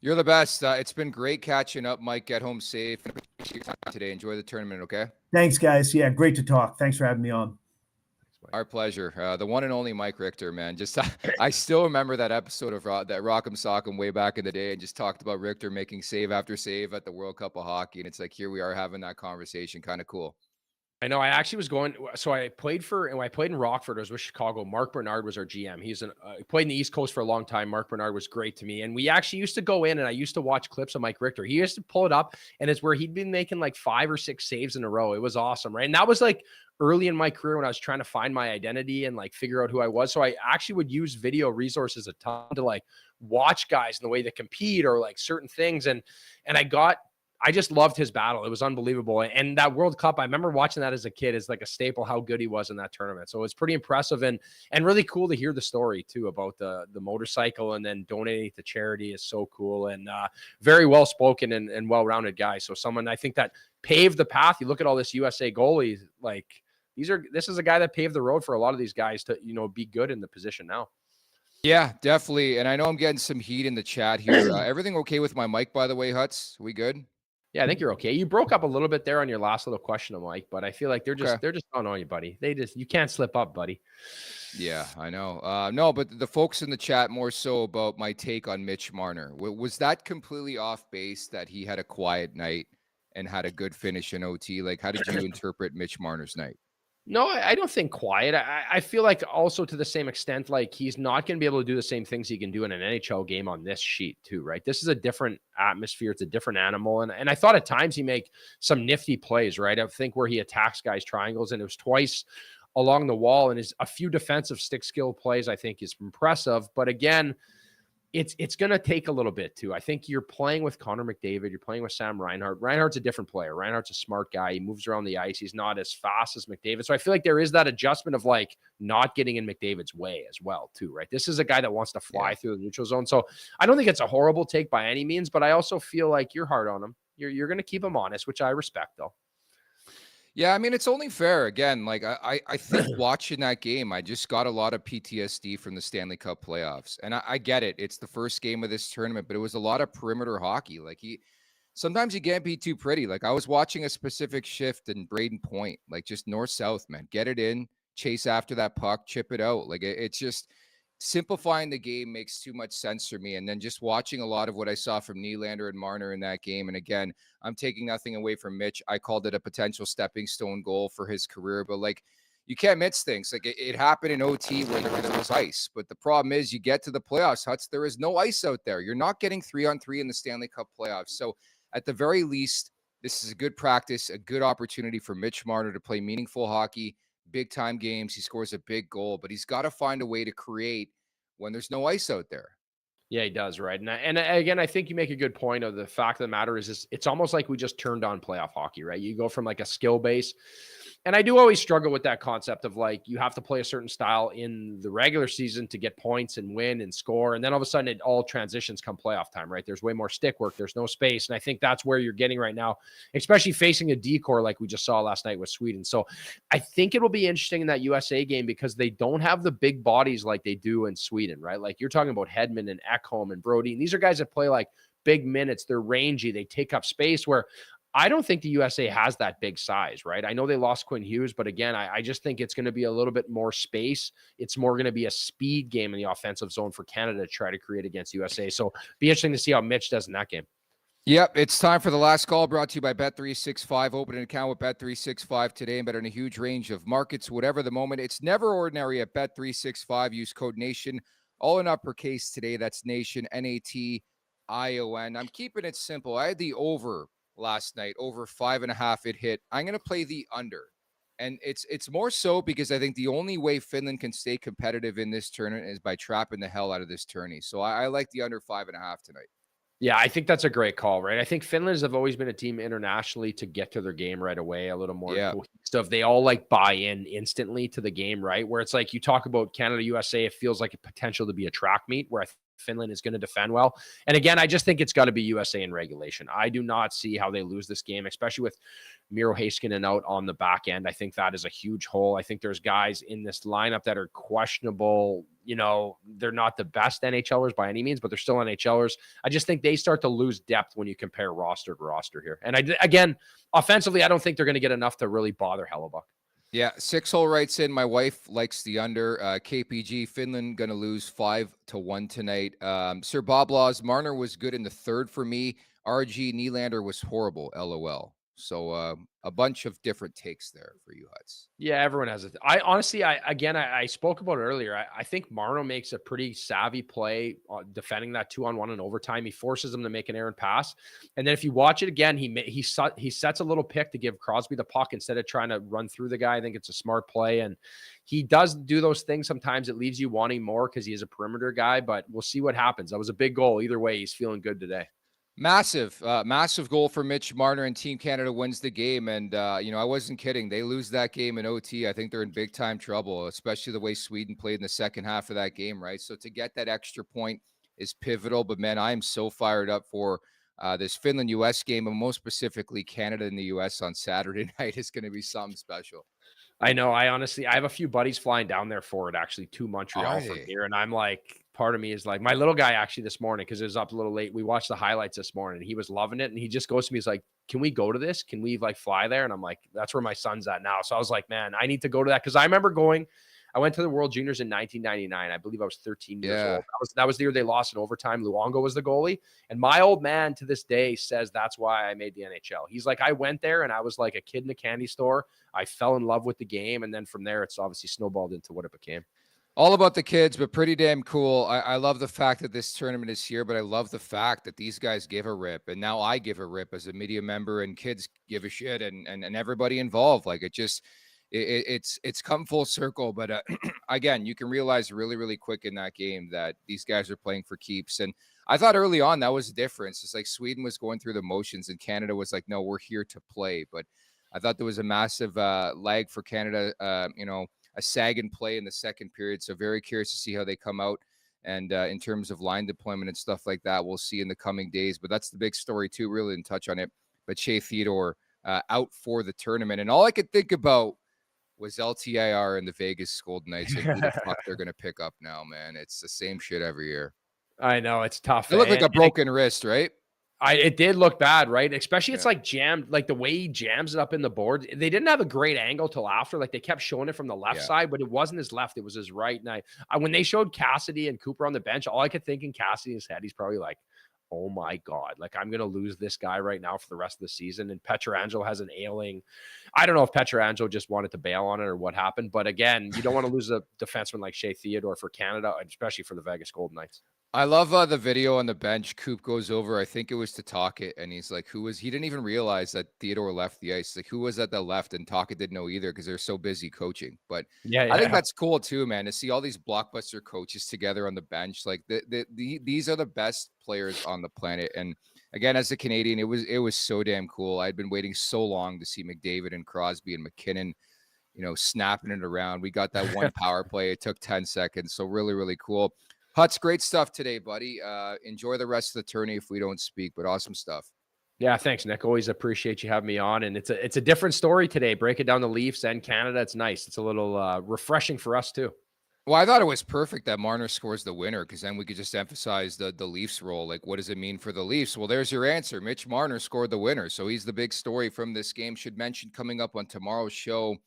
You're the best. It's been great catching up, Mike. Get home safe. Appreciate your time today. Enjoy the tournament, okay? Thanks, guys. Yeah, great to talk. Thanks for having me on. Our pleasure. The one and only Mike Richter, man. Just I still remember that episode of that Rock'em Sock'em way back in the day, and just talked about Richter making save after save at the World Cup of Hockey. And it's like, here we are having that conversation. Kind of cool. I know. I actually was going. So I played in Rockford. I was with Chicago. Mark Bernard was our GM. He played in the East Coast for a long time. Mark Bernard was great to me, and we actually used to go in, and I used to watch clips of Mike Richter. He used to pull it up, and it's where he'd been making like 5 or 6 saves in a row. It was awesome, right? And that was like early in my career when I was trying to find my identity and like figure out who I was. So I actually would use video resources a ton to like watch guys in the way they compete or like certain things, and I just loved his battle. It was unbelievable. And that World Cup, I remember watching that as a kid, is like a staple, how good he was in that tournament. So it was pretty impressive and really cool to hear the story too about the motorcycle and then donating to charity is so cool and very well-spoken and well-rounded guy. So someone I think that paved the path. You look at all this USA goalies, like this is a guy that paved the road for a lot of these guys to, be good in the position now. Yeah, definitely. And I know I'm getting some heat in the chat here. Everything okay with my mic, by the way, Huts? We good? Yeah, I think you're okay. You broke up a little bit there on your last little question, Mike, but I feel like they're just not on you, buddy. You can't slip up, buddy. Yeah, I know. No, but the folks in the chat more so about my take on Mitch Marner. Was that completely off base that he had a quiet night and had a good finish in OT? Like, how did you interpret Mitch Marner's night? No, I don't think quiet. I feel like also to the same extent, like he's not going to be able to do the same things he can do in an NHL game on this sheet too, right? This is a different atmosphere. It's a different animal. And I thought at times he make some nifty plays, right? I think where he attacks guys triangles and it was twice along the wall and a few defensive stick skill plays I think is impressive. But again, it's going to take a little bit too. I think you're playing with Connor McDavid. You're playing with Sam Reinhart. Reinhart's a different player. Reinhart's a smart guy. He moves around the ice. He's not as fast as McDavid. So I feel like there is that adjustment of like not getting in McDavid's way as well too, right? This is a guy that wants to fly through the neutral zone. So I don't think it's a horrible take by any means, but I also feel like you're hard on him. You're going to keep him honest, which I respect though. Yeah, I mean, it's only fair. Again, like I think watching that game, I just got a lot of PTSD from the Stanley Cup playoffs. And I get it. It's the first game of this tournament, but it was a lot of perimeter hockey. Like sometimes you can't be too pretty. Like I was watching a specific shift in Braden Point, like just north-south, man. Get it in, chase after that puck, chip it out. Like it's just simplifying the game makes too much sense for me. And then just watching a lot of what I saw from Nylander and Marner in that game. And again, I'm taking nothing away from Mitch. I called it a potential stepping stone goal for his career, but like you can't miss things. Like it happened in OT where there was ice, but the problem is you get to the playoffs, Huts, there is no ice out there. You're not getting 3-on-3 in the Stanley Cup playoffs. So at the very least, this is a good practice, a good opportunity for Mitch Marner to play meaningful hockey, big time games. He scores a big goal, but he's got to find a way to create when there's no ice out there. Yeah, he does, right? And again, I think you make a good point of the fact of the matter is it's almost like we just turned on playoff hockey, right? You go from like a skill base And I do always struggle with that concept of like, you have to play a certain style in the regular season to get points and win and score. And then all of a sudden it all transitions come playoff time, right? There's way more stick work. There's no space. And I think that's where you're getting right now, especially facing a decor like we just saw last night with Sweden. So I think it will be interesting in that USA game because they don't have the big bodies like they do in Sweden, right? Like you're talking about Hedman and Ekholm and Brody. And these are guys that play like big minutes. They're rangy. They take up space where I don't think the USA has that big size, right? I know they lost Quinn Hughes, but again, I just think it's going to be a little bit more space. It's more going to be a speed game in the offensive zone for Canada to try to create against USA. So be interesting to see how Mitch does in that game. Yep, it's time for the last call, brought to you by Bet365. Open an account with Bet365 today and bet on a huge range of markets, whatever the moment. It's never ordinary at Bet365. Use code NATION, all in uppercase today. That's NATION, N-A-T-I-O-N. I'm keeping it simple. I had the over last night, over 5.5. It hit. I'm going to play the under. And it's more so because I think the only way Finland can stay competitive in this tournament is by trapping the hell out of this tourney. So I like the under 5.5 tonight. Yeah, I think that's a great call, right? I think Finland have always been a team internationally to get to their game right away, a little more cohesive. They all like buy in instantly to the game, right? Where it's like you talk about Canada, USA, it feels like a potential to be a track meet where I think Finland is going to defend well. And again, I just think it's got to be USA in regulation. I do not see how they lose this game, especially with Miro Heiskanen out on the back end. I think that is a huge hole. I think there's guys in this lineup that are questionable. You know, they're not the best NHLers by any means, but they're still NHLers. I just think they start to lose depth when you compare roster to roster here. And again, offensively, I don't think they're going to get enough to really bother Hellebuck. Yeah, 6-hole writes in. My wife likes the under. KPG, Finland going to lose 5-1 tonight. Sir Bob Laws, Marner was good in the third for me. RG Nylander was horrible, LOL. So a bunch of different takes there for you, Huts. Yeah, everyone has it. I honestly, I spoke about it earlier. I think Marno makes a pretty savvy play defending that 2-on-1 in overtime. He forces him to make an errant pass. And then if you watch it again, he sets a little pick to give Crosby the puck instead of trying to run through the guy. I think it's a smart play. And he does do those things. Sometimes it leaves you wanting more because he is a perimeter guy, but we'll see what happens. That was a big goal. Either way, he's feeling good today. Massive goal for Mitch Marner, and Team Canada wins the game. And, I wasn't kidding. They lose that game in OT. I think they're in big time trouble, especially the way Sweden played in the second half of that game, right? So to get that extra point is pivotal. But, man, I am so fired up for this Finland-U.S. game, and most specifically Canada and the U.S. on Saturday night is going to be something special. I know. I have a few buddies flying down there for it, actually, to Montreal from here. And I'm like, part of me is like, my little guy actually this morning, because it was up a little late. We watched the highlights this morning and he was loving it. And he just goes to me, he's like, can we go to this? Can we like fly there? And I'm like, that's where my son's at now. So I was like, man, I need to go to that. Cause I remember I went to the World Juniors in 1999. I believe I was 13 years old. That was the year they lost in overtime. Luongo was the goalie. And my old man to this day says that's why I made the NHL. He's like, I went there and I was like a kid in a candy store. I fell in love with the game. And then from there, it's obviously snowballed into what it became. All about the kids, but pretty damn cool. I love the fact that this tournament is here, but I love the fact that these guys give a rip. And now I give a rip as a media member, and kids give a shit, and everybody involved. Like it's come full circle. But again, you can realize really, really quick in that game that these guys are playing for keeps. And I thought early on that was the difference. It's like Sweden was going through the motions and Canada was like, no, we're here to play. But I thought there was a massive lag for Canada, a sag and play in the second period. So very curious to see how they come out. And in terms of line deployment and stuff like that, we'll see in the coming days. But that's the big story too. Really didn't touch on it. But Shea Theodore out for the tournament. And all I could think about was LTIR and the Vegas Golden Knights and who the fuck they're going to pick up now, man. It's the same shit every year. I know, it's tough. It looked like a broken wrist, right? It did look bad, right? Especially it's like jammed, like the way he jams it up in the board. They didn't have a great angle till after. Like they kept showing it from the left side, but it wasn't his left, it was his right. And I when they showed Cassidy and Cooper on the bench, all I could think in Cassidy's head, he's probably like, oh my God, like I'm going to lose this guy right now for the rest of the season. And Pietrangelo has an ailing. I don't know if Pietrangelo just wanted to bail on it or what happened. But again, you don't want to lose a defenseman like Shea Theodore for Canada, especially for the Vegas Golden Knights. I love the video on the bench. Coop goes over, I think it was to Tocchet, and he's like, he didn't even realize that Theodore left the ice. Like, who was at the left? And Tocchet didn't know either because they're so busy coaching. But I think that's cool too, man, to see all these blockbuster coaches together on the bench. Like these are the best players on the planet. And again, as a Canadian, it was so damn cool. I'd been waiting so long to see McDavid and Crosby and McKinnon snapping it around. We got that one power play. It took 10 seconds. So really, really cool. Huts, great stuff today, buddy. Enjoy the rest of the tourney if we don't speak, but awesome stuff. Yeah, thanks, Nick. Always appreciate you having me on. And it's a different story today. Break it down the Leafs and Canada. It's nice. It's a little refreshing for us too. Well, I thought it was perfect that Marner scores the winner, because then we could just emphasize the Leafs role. Like, what does it mean for the Leafs? Well, there's your answer. Mitch Marner scored the winner. So he's the big story from this game. Should mention coming up on tomorrow's show,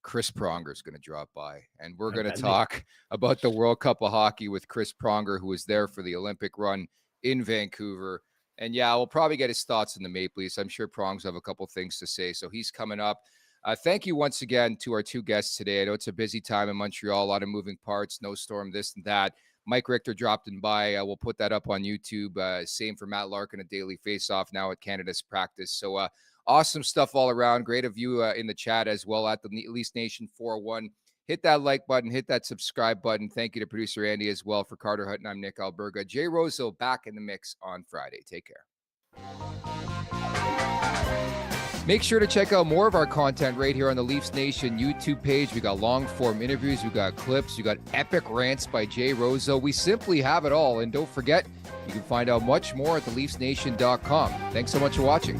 Chris Pronger is going to drop by, and we're going to talk about the World Cup of Hockey with Chris Pronger, who was there for the Olympic run in Vancouver. And yeah, we'll probably get his thoughts on the Maple Leafs. I'm sure Prongs have a couple things to say. So he's coming up. Thank you once again to our two guests today. I know it's a busy time in Montreal, a lot of moving parts, snowstorm, this and that. Mike Richter dropped in by. We'll put that up on YouTube. Same for Matt Larkin, a daily Faceoff now at Canada's practice. So awesome stuff all around. Great of you in the chat as well at the Leafs Nation 401. Hit that like button, hit that subscribe button. Thank you to producer Andy as well. For Carter Hutton, I'm Nick Alberga. Jay Rosehill back in the mix on Friday. Take care. Make sure to check out more of our content right here on the Leafs Nation YouTube page. We got long-form interviews, we got clips, we got epic rants by Jay Rosehill. We simply have it all. And don't forget, you can find out much more at theleafsnation.com. Thanks so much for watching.